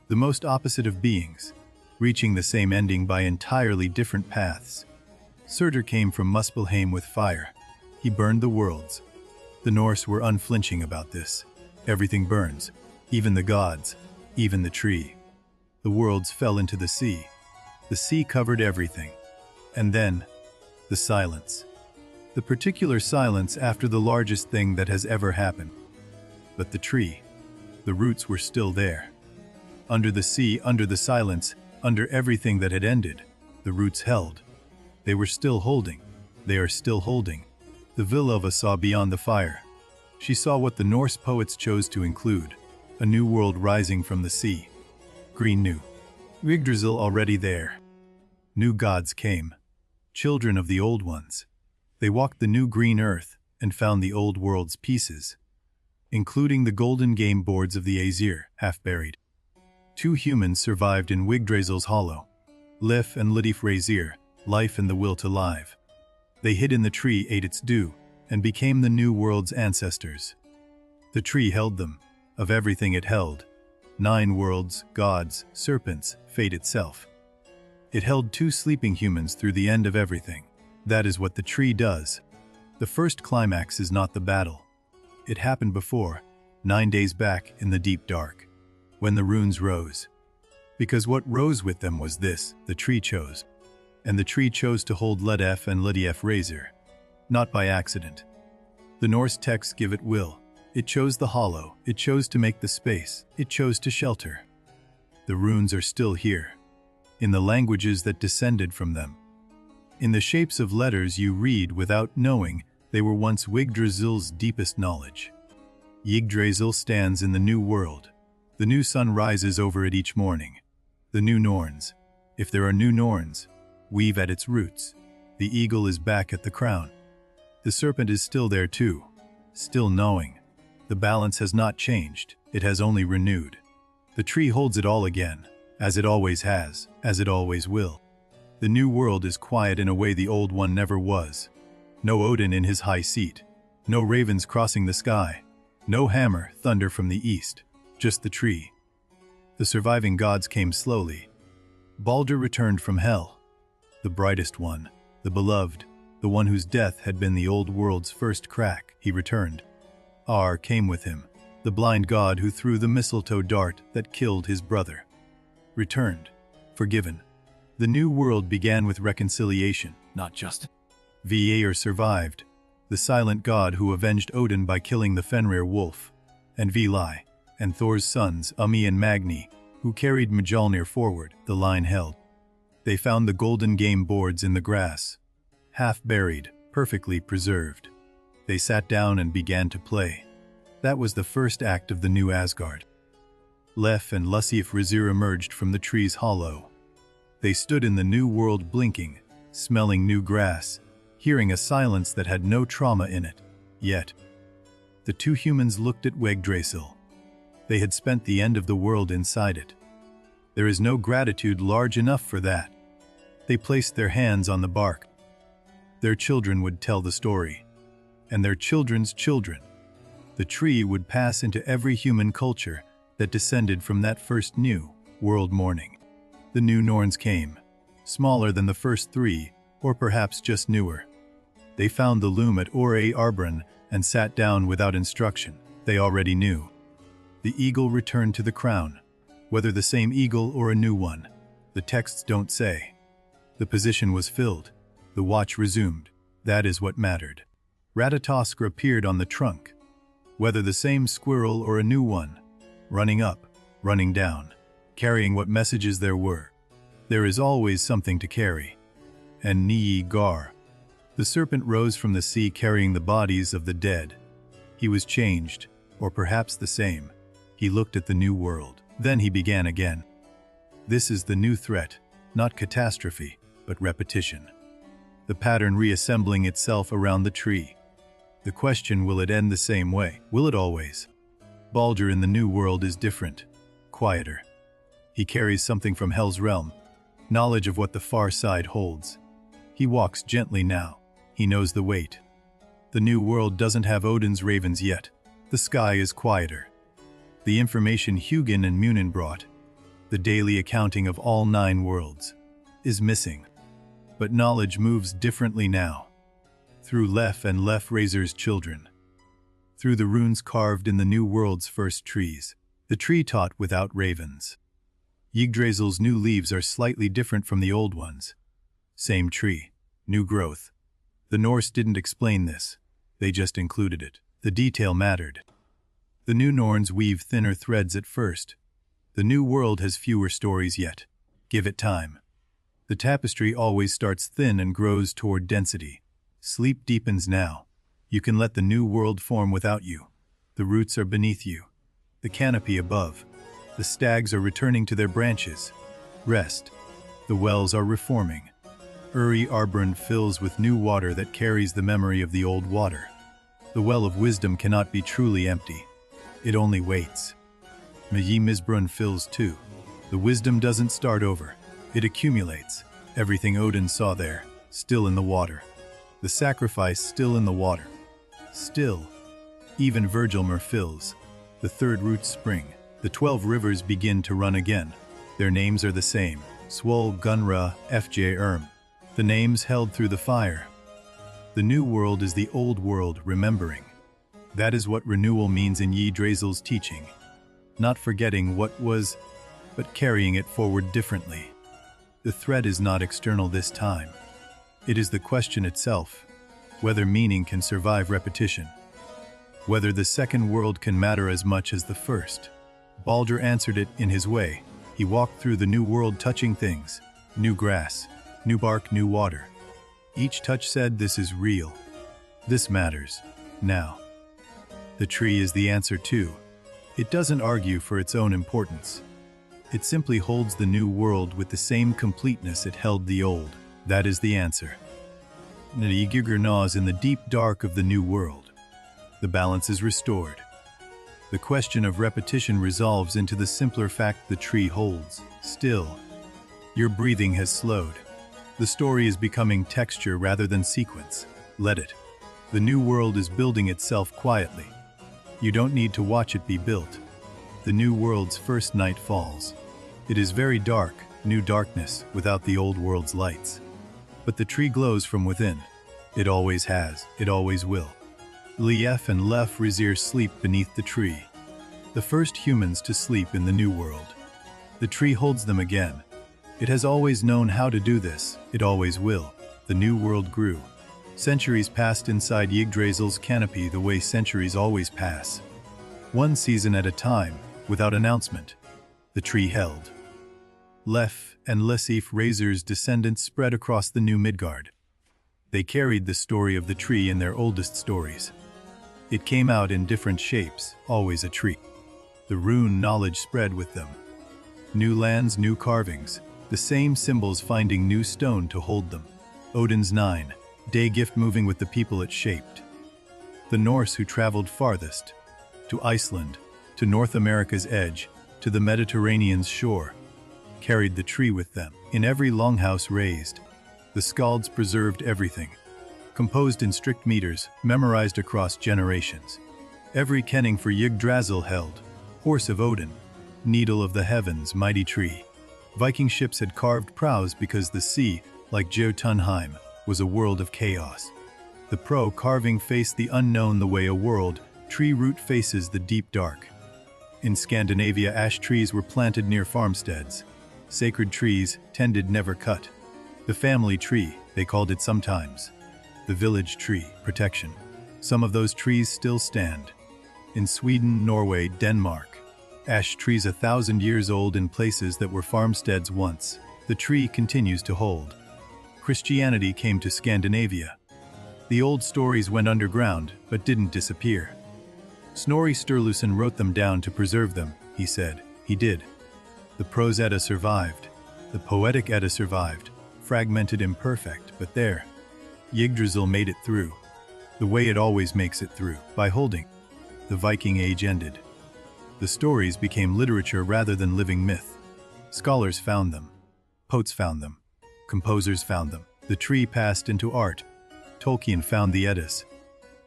The most opposite of beings, reaching the same ending by entirely different paths. Surtur came from Muspelheim with fire. He burned the worlds. The Norse were unflinching about this. Everything burns, even the gods, even the tree. The worlds fell into the sea. The sea covered everything. And then, the silence. The particular silence after the largest thing that has ever happened. But the tree, the roots were still there. Under the sea, under the silence, under everything that had ended, the roots held. They were still holding. They are still holding. The Vilova saw beyond the fire. She saw what the Norse poets chose to include, a new world rising from the sea. Green knew. Yggdrasil already there. New gods came, children of the old ones. They walked the new green earth and found the old world's pieces, including the golden game boards of the Aesir, half buried. 2 humans survived in Yggdrasil's hollow, Lif and Lidif Razir, life and the will to live. They hid in the tree, ate its dew, and became the new world's ancestors. The tree held them, of everything it held. 9 worlds, gods, serpents, fate itself. It held 2 sleeping humans through the end of everything. That is what the tree does. The first climax is not the battle. It happened before, 9 days back in the deep dark, when the runes rose. Because what rose with them was this, the tree chose. And the tree chose to hold Ledef and Lidif Razir. Not by accident. The Norse texts give it will. It chose the hollow. It chose to make the space. It chose to shelter. The runes are still here, in the languages that descended from them. In the shapes of letters you read without knowing they were once Yggdrasil's deepest knowledge. Yggdrasil stands in the new world. The new sun rises over it each morning. The new Norns, if there are new Norns, weave at its roots. The eagle is back at the crown. The serpent is still there too, still knowing. The balance has not changed, it has only renewed. The tree holds it all again, as it always has, as it always will. The new world is quiet in a way the old one never was. No Odin in his high seat. No ravens crossing the sky. No hammer, thunder from the east. Just the tree. The surviving gods came slowly. Baldur returned from hell. The brightest one, the beloved, the one whose death had been the old world's first crack, he returned. Ar came with him, the blind god who threw the mistletoe dart that killed his brother. Returned, forgiven. The new world began with reconciliation, not just. Var survived, the silent god who avenged Odin by killing the Fenrir wolf, and Vili, and Thor's sons, Umi and Magni, who carried Mjolnir forward, the line held. They found the golden game boards in the grass, half buried, perfectly preserved. They sat down and began to play. That was the first act of the new Asgard. Lef and Lusif Razir emerged from the tree's hollow. They stood in the new world blinking, smelling new grass, hearing a silence that had no trauma in it. Yet, the two humans looked at Yggdrasil. They had spent the end of the world inside it. There is no gratitude large enough for that. They placed their hands on the bark. Their children would tell the story, and their children's children. The tree would pass into every human culture that descended from that first new world morning. The new Norns came, smaller than the first three, or perhaps just newer. They found the loom at Ore Arbran and sat down without instruction. They already knew. The eagle returned to the crown. Whether the same eagle or a new one, the texts don't say. The position was filled. The watch resumed. That is what mattered. Ratatoskr appeared on the trunk. Whether the same squirrel or a new one, running up, running down, carrying what messages there were. There is always something to carry. And Gar. The serpent rose from the sea carrying the bodies of the dead. He was changed, or perhaps the same. He looked at the new world. Then he began again. This is the new threat, not catastrophe, but repetition. The pattern reassembling itself around the tree. The question, will it end the same way? Will it always? Baldur in the new world is different, quieter. He carries something from Hell's realm, knowledge of what the far side holds. He walks gently now. He knows the weight. The new world doesn't have Odin's ravens yet. The sky is quieter. The information Hugin and Munin brought, the daily accounting of all 9 worlds, is missing. But knowledge moves differently now. Through Lef and Lef Razor's children. Through the runes carved in the new world's first trees. The tree taught without ravens. Yggdrasil's new leaves are slightly different from the old ones. Same tree, new growth. The Norse didn't explain this. They just included it. The detail mattered. The new Norns weave thinner threads at first. The new world has fewer stories yet. Give it time. The tapestry always starts thin and grows toward density. Sleep deepens now. You can let the new world form without you. The roots are beneath you. The canopy above. The stags are returning to their branches. Rest. The wells are reforming. Uri Arbran fills with new water that carries the memory of the old water. The well of wisdom cannot be truly empty. It only waits. Meyi Mizbrun fills too. The wisdom doesn't start over. It accumulates. Everything Odin saw there, still in the water. The sacrifice still in the water. Still. Even Virgilmer fills. The third roots spring. The 12 rivers begin to run again. Their names are the same. Swol, Gunra, Fj Erm. The names held through the fire. The new world is the old world remembering. That is what renewal means in Yggdrasil's teaching. Not forgetting what was, but carrying it forward differently. The threat is not external this time. It is the question itself, whether meaning can survive repetition. Whether the second world can matter as much as the first. Baldur answered it in his way. He walked through the new world touching things. New grass, new bark, new water. Each touch said, this is real. This matters. Now. The tree is the answer too. It doesn't argue for its own importance. It simply holds the new world with the same completeness it held the old. That is the answer. Ndigigr gnaws in the deep dark of the new world. The balance is restored. The question of repetition resolves into the simpler fact the tree holds. Still. Your breathing has slowed. The story is becoming texture rather than sequence. Let it. The new world is building itself quietly. You don't need to watch it be built. The new world's first night falls. It is very dark, new darkness, without the old world's lights. But the tree glows from within. It always has, it always will. Lief and Lef Razir sleep beneath the tree. The first humans to sleep in the new world. The tree holds them again. It has always known how to do this, it always will. The new world grew. Centuries passed inside Yggdrasil's canopy the way centuries always pass. One season at a time, without announcement, the tree held. Lef and Lesif Razor's descendants spread across the new Midgard. They carried the story of the tree in their oldest stories. It came out in different shapes, always a tree. The rune knowledge spread with them. New lands, new carvings, the same symbols finding new stone to hold them. Odin's 9-day gift moving with the people it shaped. The Norse who traveled farthest, to Iceland, to North America's edge, to the Mediterranean's shore, carried the tree with them. In every longhouse raised, the skalds preserved everything, composed in strict meters, memorized across generations. Every kenning for Yggdrasil held, horse of Odin, needle of the heavens, mighty tree. Viking ships had carved prows because the sea, like Jotunheim, was a world of chaos. The pro carving faced the unknown the way a world tree root faces the deep dark. In Scandinavia, ash trees were planted near farmsteads. Sacred trees, tended, never cut. The family tree, they called it sometimes. The village tree, protection. Some of those trees still stand. In Sweden, Norway, Denmark, ash trees 1,000 years old in places that were farmsteads once. The tree continues to hold. Christianity came to Scandinavia. The old stories went underground, but didn't disappear. Snorri Sturluson wrote them down to preserve them, he said. He did. The prose Edda survived. The poetic Edda survived, fragmented, imperfect, but there. Yggdrasil made it through, the way it always makes it through, by holding. The Viking Age ended. The stories became literature rather than living myth. Scholars found them. Poets found them. Composers found them. The tree passed into art. Tolkien found the Eddas.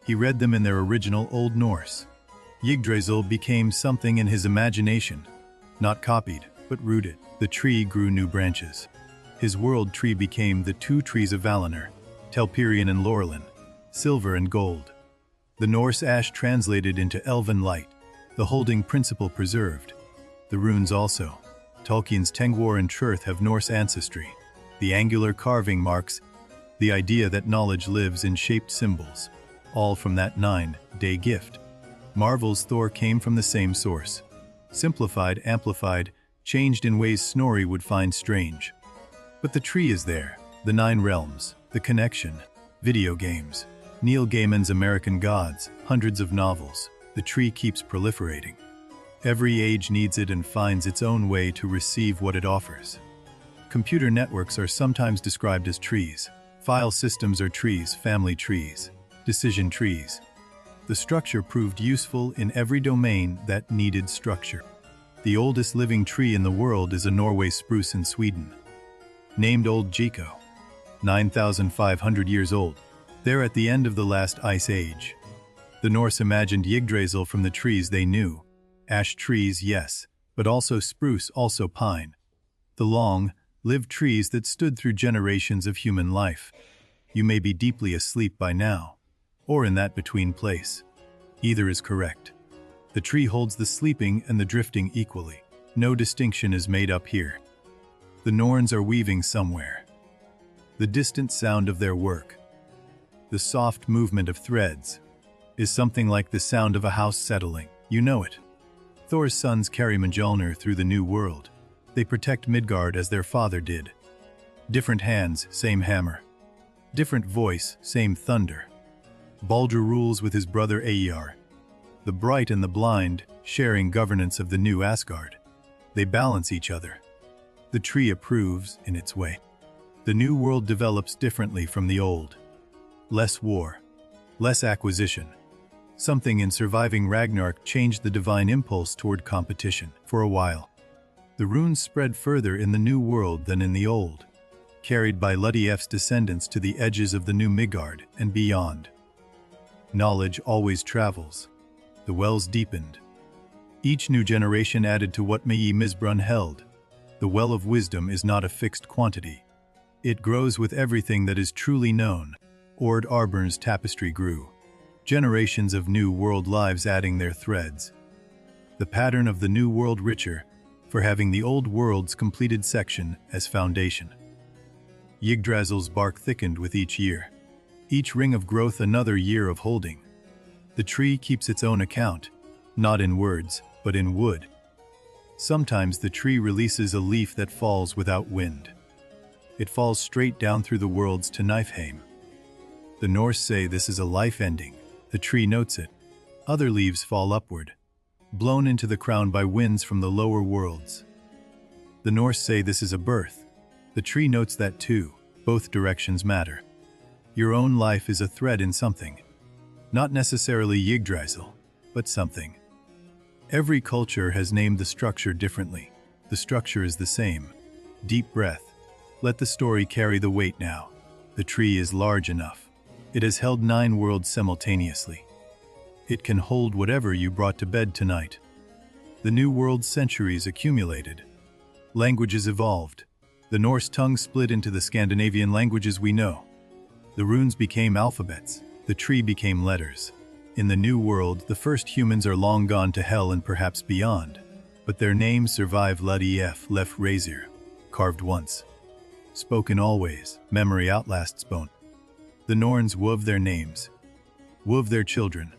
He read them in their original Old Norse. Yggdrasil became something in his imagination, not copied, but rooted. The tree grew new branches. His world tree became the two trees of Valinor, Telperion and Laurelin, silver and gold. The Norse ash translated into elven light, the holding principle preserved. The runes also. Tolkien's Tengwar and Trurth have Norse ancestry. The angular carving marks the idea that knowledge lives in shaped symbols, all from that 9-day gift. Marvel's Thor came from the same source. Simplified, amplified, changed in ways Snorri would find strange. But the tree is there, the 9 realms, the connection, video games, Neil Gaiman's American Gods, hundreds of novels. The tree keeps proliferating. Every age needs it and finds its own way to receive what it offers. Computer networks are sometimes described as trees. File systems are trees, family trees, decision trees. The structure proved useful in every domain that needed structure. The oldest living tree in the world is a Norway spruce in Sweden, named Old Gico, 9,500 years old. There at the end of the last ice age. The Norse imagined Yggdrasil from the trees they knew. Ash trees, yes, but also spruce, also pine. The long, lived trees that stood through generations of human life. You may be deeply asleep by now, or in that between place. Either is correct. The tree holds the sleeping and the drifting equally. No distinction is made up here. The Norns are weaving somewhere. The distant sound of their work, the soft movement of threads, is something like the sound of a house settling. You know it. Thor's sons carry Mjolnir through the new world. They protect Midgard as their father did. Different hands, same hammer. Different voice, same thunder. Baldur rules with his brother Eir. The bright and the blind, sharing governance of the new Asgard. They balance each other. The tree approves in its way. The new world develops differently from the old. Less war, less acquisition. Something in surviving Ragnarök changed the divine impulse toward competition. For a while, the runes spread further in the new world than in the old, carried by Ludief's descendants to the edges of the new Midgard and beyond. Knowledge always travels. The wells deepened. Each new generation added to what Mei Mizbrun held. The well of wisdom is not a fixed quantity. It grows with everything that is truly known. Ord Arburn's tapestry grew. Generations of new world lives adding their threads. The pattern of the new world richer, for having the old world's completed section as foundation. Yggdrasil's bark thickened with each year. Each ring of growth another year of holding. The tree keeps its own account. not in words, but in wood. Sometimes the tree releases a leaf that falls without wind. It falls straight down through the worlds to Niflheim. The Norse say this is a life ending. The tree notes it. Other leaves fall upward, blown into the crown by winds from the lower worlds. The Norse say this is a birth. The tree notes that too. Both directions matter. Your own life is a thread in something. Not necessarily Yggdrasil, but something. Every culture has named the structure differently. The structure is the same. Deep breath. Let the story carry the weight now. The tree is large enough. It has held 9 worlds simultaneously. It can hold whatever you brought to bed tonight. The new world's centuries accumulated. Languages evolved. The Norse tongue split into the Scandinavian languages we know. The runes became alphabets. The tree became letters. In the new world, the first humans are long gone to hell and perhaps beyond, but their names survive Ludef Lef Razir, carved once. Spoken always, memory outlasts bone. The Norns wove their names, wove their children,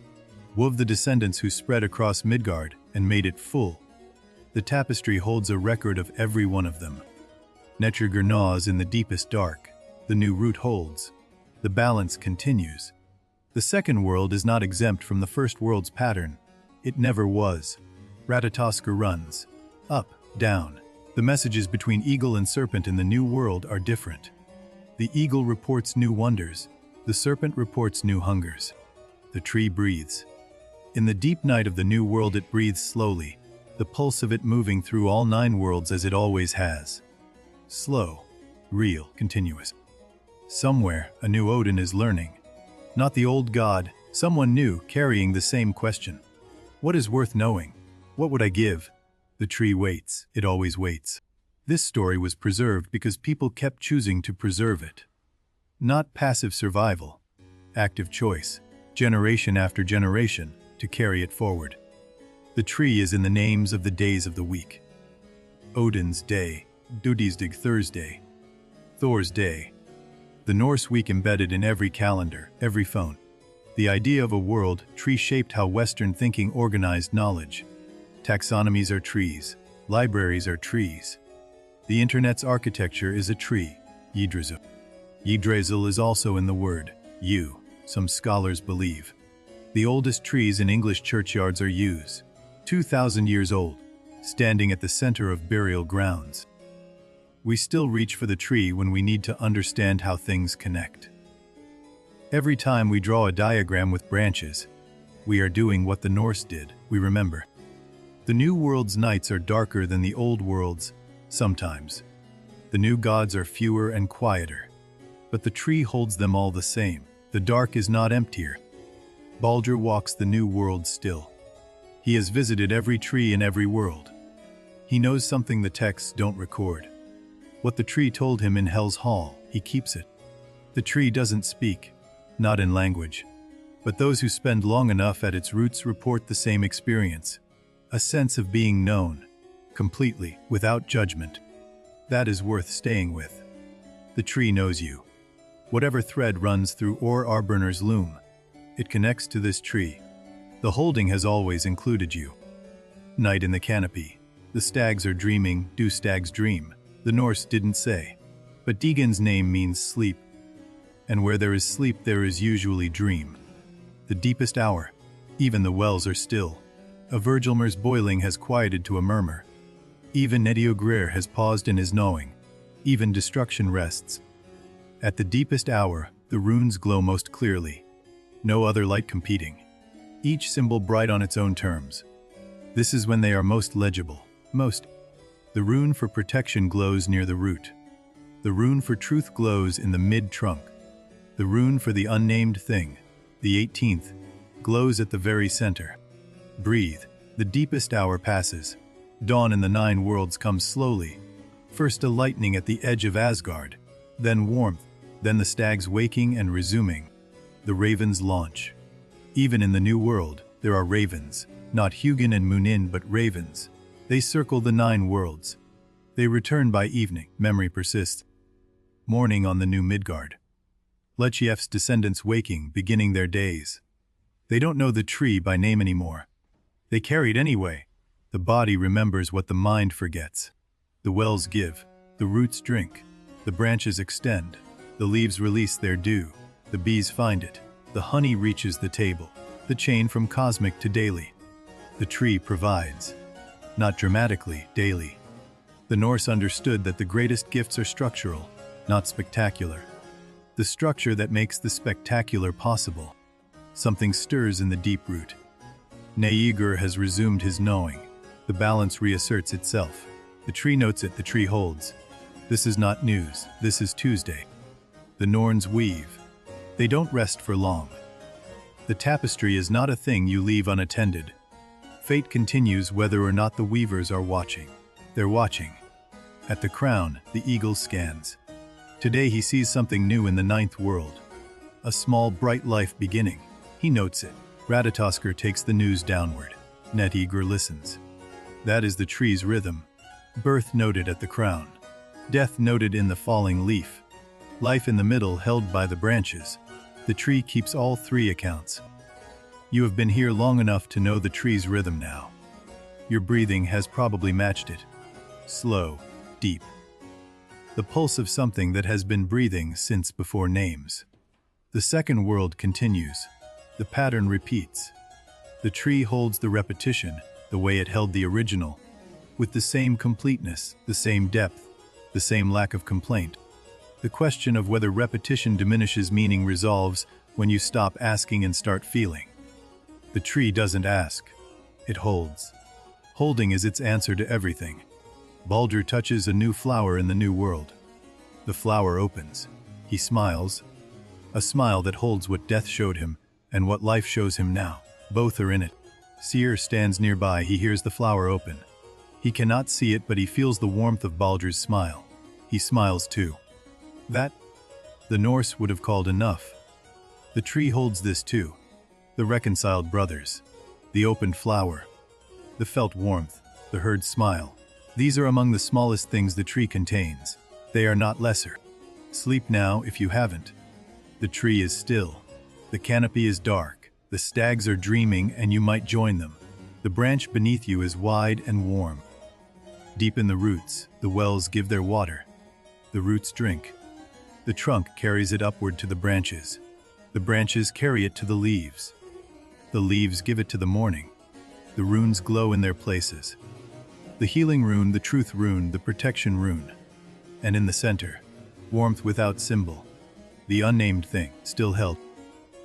wove the descendants who spread across Midgard and made it full. The tapestry holds a record of every one of them. Netriger gnaws in the deepest dark. The new root holds. The balance continues. The second world is not exempt from the first world's pattern. It never was. Ratatoskr runs. Up, down. The messages between eagle and serpent in the new world are different. The eagle reports new wonders. The serpent reports new hungers. The tree breathes. In the deep night of the new world it breathes slowly, the pulse of it moving through all 9 worlds as it always has. Slow, real, continuous. Somewhere, a new Odin is learning. Not the old god, someone new carrying the same question. What is worth knowing? What would I give? The tree waits. It always waits. This story was preserved because people kept choosing to preserve it. Not passive survival. Active choice, generation after generation, to carry it forward. The tree is in the names of the days of the week. Odin's Day, Dudisdig Thursday, Thor's Day. The Norse week embedded in every calendar, every phone. The idea of a world tree shaped how Western thinking organized knowledge. Taxonomies are trees. Libraries are trees. The Internet's architecture is a tree, Yggdrasil. Yggdrasil is also in the word, yew, some scholars believe. The oldest trees in English churchyards are yews, 2,000 years old, standing at the center of burial grounds. We still reach for the tree when we need to understand how things connect. Every time we draw a diagram with branches, we are doing what the Norse did, we remember. The new world's nights are darker than the old world's, sometimes. The new gods are fewer and quieter, but the tree holds them all the same. The dark is not emptier. Baldur walks the new world still. He has visited every tree in every world. He knows something the texts don't record. What the tree told him in Hell's Hall, he keeps it. The tree doesn't speak, not in language, but those who spend long enough at its roots report the same experience, a sense of being known, completely, without judgment. That is worth staying with. The tree knows you. Whatever thread runs through Or Arburner's loom, it connects to this tree. The holding has always included you. Night in the canopy. The stags are dreaming, do stags dream? The Norse didn't say, but Deegan's name means sleep. And where there is sleep there is usually dream. The deepest hour, even the wells are still. A Virgilmer's boiling has quieted to a murmur. Even Nediogrir has paused in his gnawing. Even destruction rests. At the deepest hour, the runes glow most clearly. No other light competing. Each symbol bright on its own terms. This is when they are most legible, most. The rune for protection glows near the root. The rune for truth glows in the mid-trunk. The rune for the unnamed thing, the 18th, glows at the very center. Breathe. The deepest hour passes. Dawn in the 9 worlds comes slowly. First a lightning at the edge of Asgard, then warmth, then the stags waking and resuming. The ravens launch. Even in the new world, there are ravens, not Hugin and Munin but ravens. They circle the 9 worlds. They return by evening. Memory persists. Morning on the new Midgard. Lechief's descendants waking, beginning their days. They don't know the tree by name anymore. They carried anyway. The body remembers what the mind forgets. The wells give, the roots drink, the branches extend, the leaves release their dew, the bees find it, the honey reaches the table, the chain from cosmic to daily. The tree provides. Not dramatically, daily. The Norse understood that the greatest gifts are structural, not spectacular. The structure that makes the spectacular possible. Something stirs in the deep root. Nygr has resumed his knowing. The balance reasserts itself. The tree notes it, the tree holds. This is not news, this is Tuesday. The Norns weave. They don't rest for long. The tapestry is not a thing you leave unattended. Fate continues whether or not the weavers are watching. They're watching. At the crown, the eagle scans. Today he sees something new in the ninth world. A small, bright life beginning. He notes it. Ratatoskr takes the news downward. Nygr listens. That is the tree's rhythm. Birth noted at the crown. Death noted in the falling leaf. Life in the middle held by the branches. The tree keeps all three accounts. You have been here long enough to know the tree's rhythm now. Your breathing has probably matched it. Slow, deep. The pulse of something that has been breathing since before names. The second world continues. The pattern repeats. The tree holds the repetition, the way it held the original, with the same completeness, the same depth, the same lack of complaint. The question of whether repetition diminishes meaning resolves when you stop asking and start feeling. The tree doesn't ask. It holds. Holding is its answer to everything. Baldur touches a new flower in the new world. The flower opens. He smiles. A smile that holds what death showed him and what life shows him now. Both are in it. Seer stands nearby. He hears the flower open. He cannot see it, but he feels the warmth of Baldur's smile. He smiles too. That, the Norse would have called enough. The tree holds this too. The reconciled brothers. The opened flower. The felt warmth. The heard smile. These are among the smallest things the tree contains. They are not lesser. Sleep now if you haven't. The tree is still. The canopy is dark. The stags are dreaming and you might join them. The branch beneath you is wide and warm. Deep in the roots, the wells give their water. The roots drink. The trunk carries it upward to the branches. The branches carry it to the leaves. The leaves give it to the morning. The runes glow in their places. The healing rune, the truth rune, the protection rune. And in the center, warmth without symbol. The unnamed thing, still held.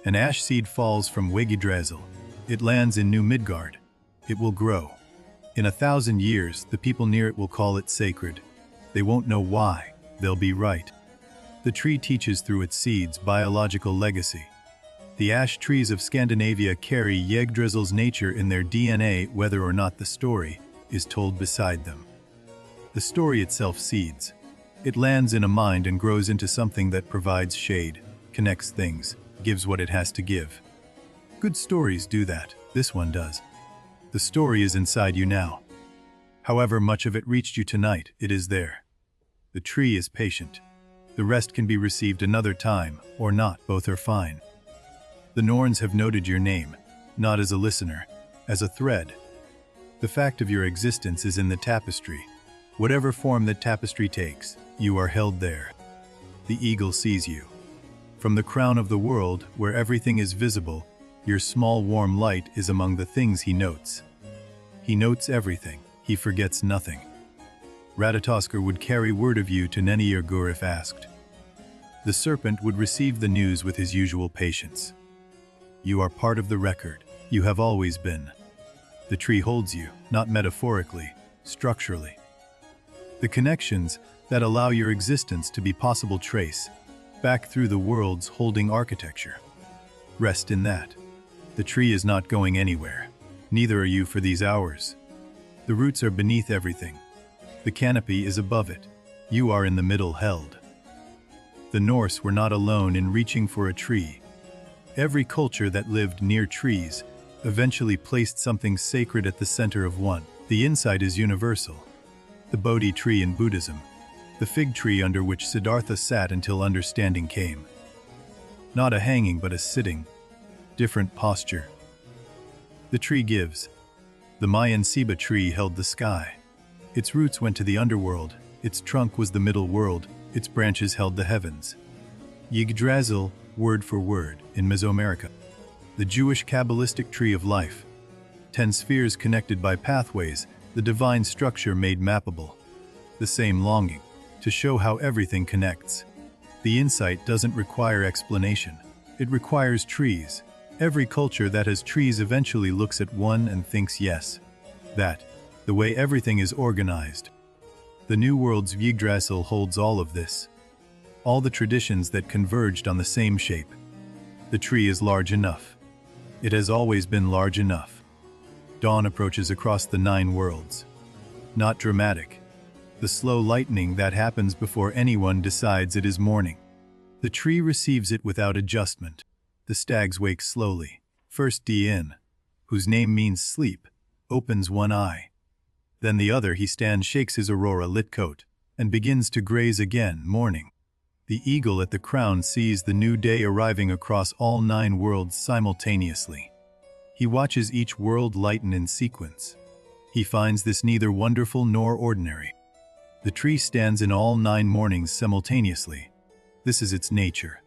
An ash seed falls from Yggdrasil. It lands in New Midgard. It will grow. In 1,000 years, the people near it will call it sacred. They won't know why. They'll be right. The tree teaches through its seeds biological legacy. The ash trees of Scandinavia carry Yggdrasil's nature in their DNA, whether or not the story is told beside them. The story itself seeds. It lands in a mind and grows into something that provides shade, connects things, gives what it has to give. Good stories do that. This one does. The story is inside you now. However much of it reached you tonight, it is there. The tree is patient. The rest can be received another time, or not, both are fine. The Norns have noted your name, not as a listener, as a thread. The fact of your existence is in the tapestry. Whatever form that tapestry takes, you are held there. The eagle sees you. From the crown of the world, where everything is visible, your small warm light is among the things he notes. He notes everything, he forgets nothing. Ratatoskr would carry word of you to Nygr if asked. The serpent would receive the news with his usual patience. You are part of the record, you have always been. The tree holds you, not metaphorically, structurally. The connections that allow your existence to be possible trace back through the world's holding architecture. Rest in that. The tree is not going anywhere. Neither are you for these hours. The roots are beneath everything. The canopy is above it. You are in the middle held. The Norse were not alone in reaching for a tree. Every culture that lived near trees eventually placed something sacred at the center of one. The insight is universal. The Bodhi tree in Buddhism. The fig tree under which Siddhartha sat until understanding came. Not a hanging but a sitting. Different posture. The tree gives. The Mayan ceiba tree held the sky. Its roots went to the underworld, its trunk was the middle world, its branches held the heavens. Yggdrasil, word for word, in Mesoamerica. The Jewish Kabbalistic tree of life. 10 spheres connected by pathways, the divine structure made mappable. The same longing, to show how everything connects. The insight doesn't require explanation. It requires trees. Every culture that has trees eventually looks at one and thinks yes. That, the way everything is organized. The New World's Yggdrasil holds all of this. All the traditions that converged on the same shape. The tree is large enough. It has always been large enough. Dawn approaches across the 9 worlds. Not dramatic. The slow lightning that happens before anyone decides it is morning. The tree receives it without adjustment. The stags wake slowly. First Dien, whose name means sleep, opens one eye. Then the other he stands, shakes his aurora-lit coat, and begins to graze again, morning. The eagle at the crown sees the new day arriving across all 9 worlds simultaneously. He watches each world lighten in sequence. He finds this neither wonderful nor ordinary. The tree stands in all 9 mornings simultaneously. This is its nature.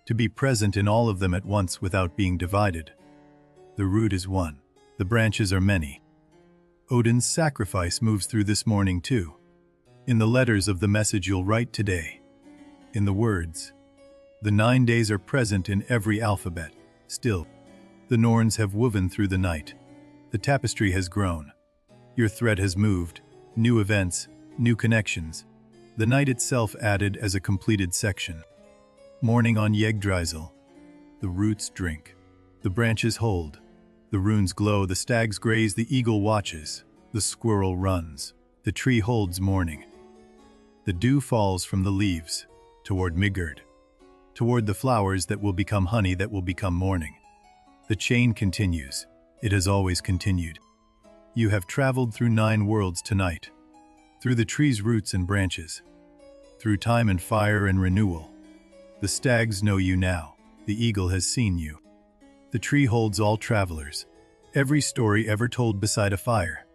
To be present in all of them at once without being divided. The root is one. The branches are many. Odin's sacrifice moves through this morning too. In the letters of the message you'll write today. In the words. The 9 days are present in every alphabet. Still, the Norns have woven through the night. The tapestry has grown. Your thread has moved. New events, new connections. The night itself added as a completed section. Morning on Yggdrasil. The roots drink. The branches hold. The runes glow, the stags graze, the eagle watches. The squirrel runs. The tree holds morning. The dew falls from the leaves, toward Midgard. Toward the flowers that will become honey, that will become morning. The chain continues. It has always continued. You have traveled through 9 worlds tonight. Through the tree's roots and branches. Through time and fire and renewal. The stags know you now. The eagle has seen you. The tree holds all travelers. Every story ever told beside a fire.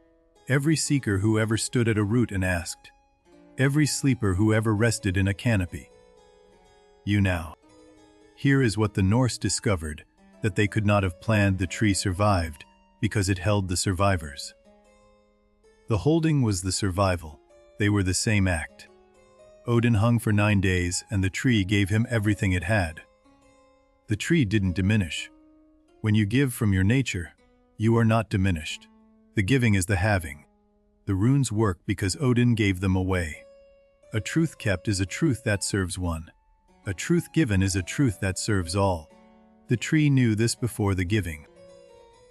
Every seeker who ever stood at a root and asked. Every sleeper who ever rested in a canopy. You now. Here is what the Norse discovered, that they could not have planned. The tree survived, because it held the survivors. The holding was the survival. They were the same act. Odin hung for 9 days, and the tree gave him everything it had. The tree didn't diminish. When you give from your nature, you are not diminished. The giving is the having. The runes work because Odin gave them away. A truth kept is a truth that serves one. A truth given is a truth that serves all. The tree knew this before the giving.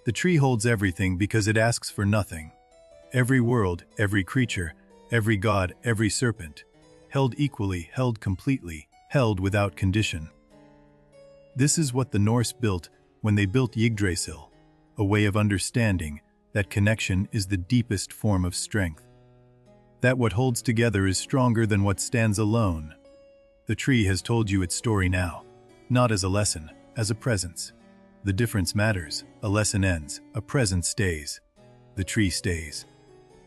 The tree holds everything because it asks for nothing. Every world, every creature, every god, every serpent. Held equally, held completely, held without condition. This is what the Norse built when they built Yggdrasil, a way of understanding that connection is the deepest form of strength. That what holds together is stronger than what stands alone. The tree has told you its story now, not as a lesson, as a presence. The difference matters. A lesson ends, a presence stays. The tree stays.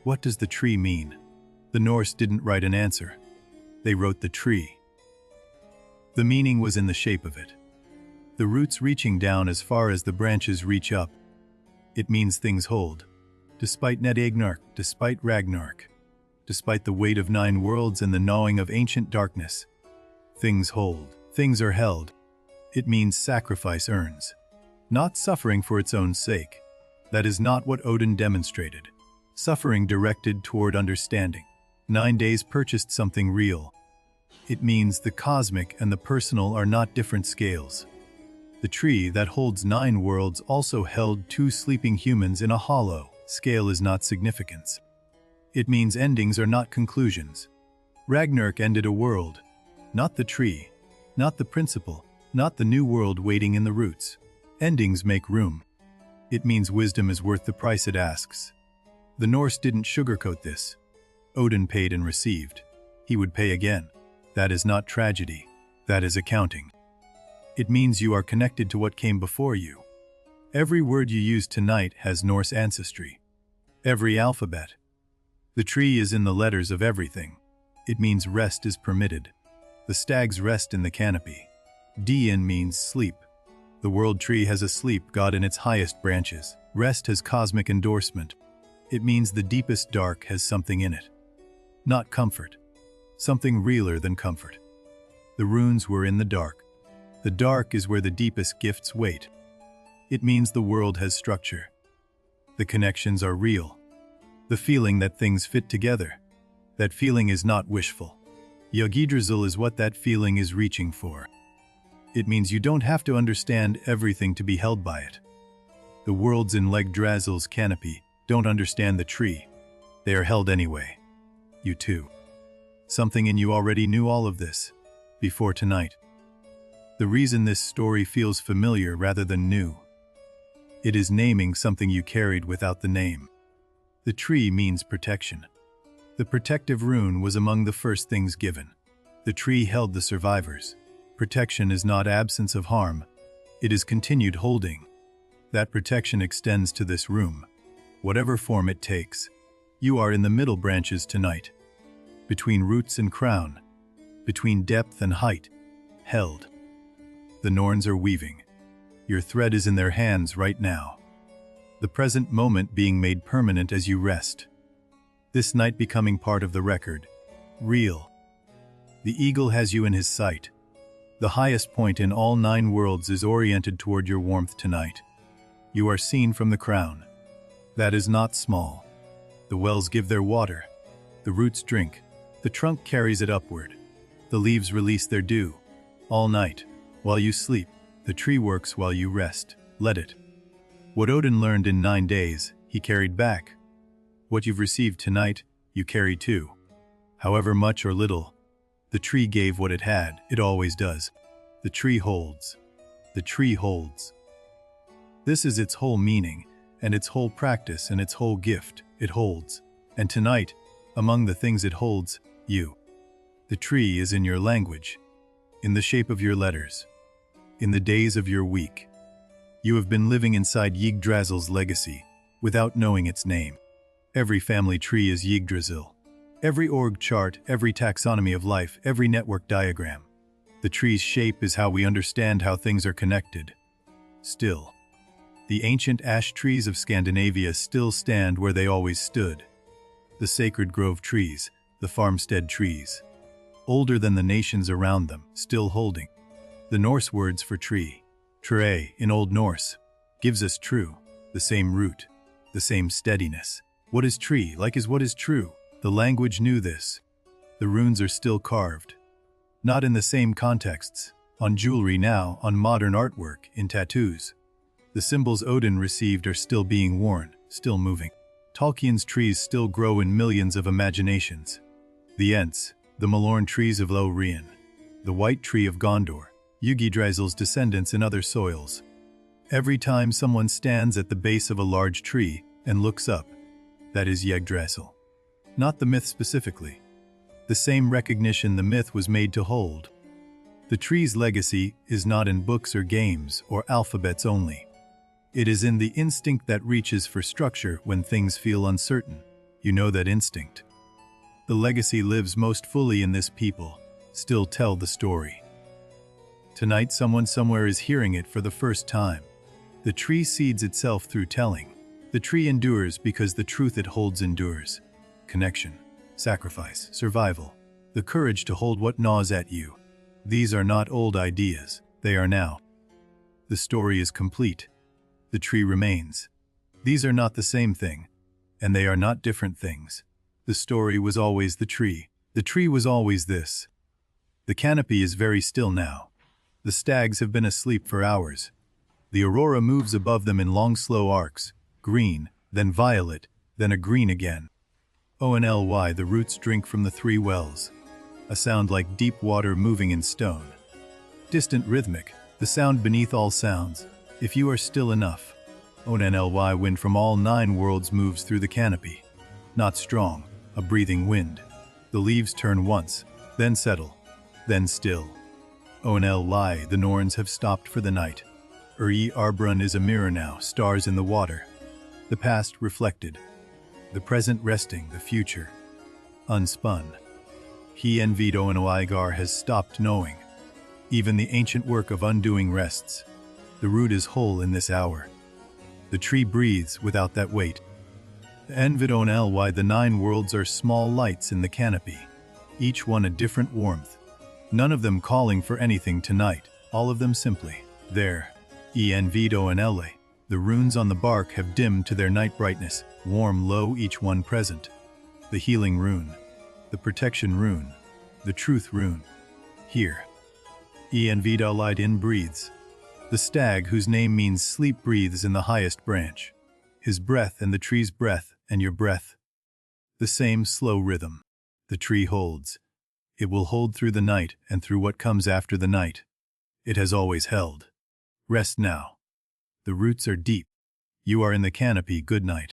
What does the tree mean? The Norse didn't write an answer. They wrote the tree. The meaning was in the shape of it. The roots reaching down as far as the branches reach up. It means things hold. Despite despite Ragnarök, despite the weight of 9 worlds and the gnawing of ancient darkness. Things hold. Things are held. It means sacrifice earns. Not suffering for its own sake. That is not what Odin demonstrated. Suffering directed toward understanding. 9 days purchased something real. It means the cosmic and the personal are not different scales. The tree that holds 9 worlds also held 2 sleeping humans in a hollow. Scale is not significance. It means endings are not conclusions. Ragnarök ended a world, not the tree, not the principle, not the new world waiting in the roots. Endings make room. It means wisdom is worth the price it asks. The Norse didn't sugarcoat this. Odin paid and received. He would pay again. That is not tragedy. That is accounting. It means you are connected to what came before you. Every word you use tonight has Norse ancestry. every alphabet. The tree is in the letters of everything. It means rest is permitted. The stags rest in the canopy. Dien means sleep. The world tree has a sleep god in its highest branches. Rest has cosmic endorsement. It means the deepest dark has something in it. Not comfort. Something realer than comfort. The runes were in the dark. The dark is where the deepest gifts wait. It means the world has structure. The connections are real. The feeling that things fit together. That feeling is not wishful. Yggdrasil is what that feeling is reaching for. It means you don't have to understand everything to be held by it. The worlds in Yggdrasil's canopy don't understand the tree. They are held anyway. You too. Something in you already knew all of this before tonight. The reason this story feels familiar rather than new. It is naming something you carried without the name. The tree means protection. The protective rune was among the first things given. The tree held the survivors. Protection is not absence of harm. It is continued holding. That protection extends to this room. Whatever form it takes. You are in the middle branches tonight. Between roots and crown. Between depth and height. Held. The Norns are weaving. Your thread is in their hands right now. The present moment being made permanent as you rest. This night becoming part of the record. Real. The eagle has you in his sight. The highest point in all 9 worlds is oriented toward your warmth tonight. You are seen from the crown. That is not small. The wells give their water. The roots drink. The trunk carries it upward. The leaves release their dew. All night, while you sleep, the tree works while you rest. Let it. What Odin learned in 9 days, he carried back. What you've received tonight, you carry too. However much or little, the tree gave what it had. It always does. The tree holds. The tree holds. This is its whole meaning, and its whole practice, and its whole gift. It holds. And tonight, among the things it holds, you. The tree is in your language, in the shape of your letters, in the days of your week. You have been living inside Yggdrasil's legacy, without knowing its name. Every family tree is Yggdrasil. Every org chart, every taxonomy of life, every network diagram. The tree's shape is how we understand how things are connected. Still, the ancient ash trees of Scandinavia still stand where they always stood. The sacred grove trees, the farmstead trees. Older than the nations around them, still holding. The Norse words for tree, tre in Old Norse, gives us true, the same root, the same steadiness. What is tree like is what is true. The language knew this. The runes are still carved. Not in the same contexts, on jewelry now, on modern artwork, in tattoos. The symbols Odin received are still being worn, still moving. Tolkien's trees still grow in millions of imaginations. The Ents, the Malorn trees of Lorien, the white tree of Gondor, Yggdrasil's descendants in other soils. Every time someone stands at the base of a large tree and looks up, that is Yggdrasil. Not the myth specifically. The same recognition the myth was made to hold. The tree's legacy is not in books or games or alphabets only. It is in the instinct that reaches for structure when things feel uncertain. You know that instinct. The legacy lives most fully in this people. Still tell the story. Tonight someone somewhere is hearing it for the first time. The tree seeds itself through telling. The tree endures because the truth it holds endures. Connection, sacrifice, survival, the courage to hold what gnaws at you. These are not old ideas, they are now. The story is complete. The tree remains. These are not the same thing, and they are not different things. The story was always the tree. The tree was always this. The canopy is very still now. The stags have been asleep for hours. The aurora moves above them in long slow arcs, green, then violet, then a green again. Only the roots drink from the 3 wells. A sound like deep water moving in stone. Distant rhythmic, the sound beneath all sounds. If you are still enough. Only wind from all 9 worlds moves through the canopy. Not strong, a breathing wind. The leaves turn once, then settle, then still. Only the Norns have stopped for the night. Arbrun is a mirror now, stars in the water. The past reflected. The present resting, the future unspun. He envied Oinoigar has stopped knowing. Even the ancient work of undoing rests. The root is whole in this hour. The tree breathes without that weight. Envid Only, the 9 worlds are small lights in the canopy, each one a different warmth. None of them calling for anything tonight, all of them simply there. Envid Only, the runes on the bark have dimmed to their night brightness, warm low each one present. The healing rune, the protection rune, the truth rune. Here. Envid Light in breathes. The stag whose name means sleep breathes in the highest branch. His breath and the tree's breath and your breath. The same slow rhythm. The tree holds. It will hold through the night and through what comes after the night. It has always held. Rest now. The roots are deep. You are in the canopy. Good night.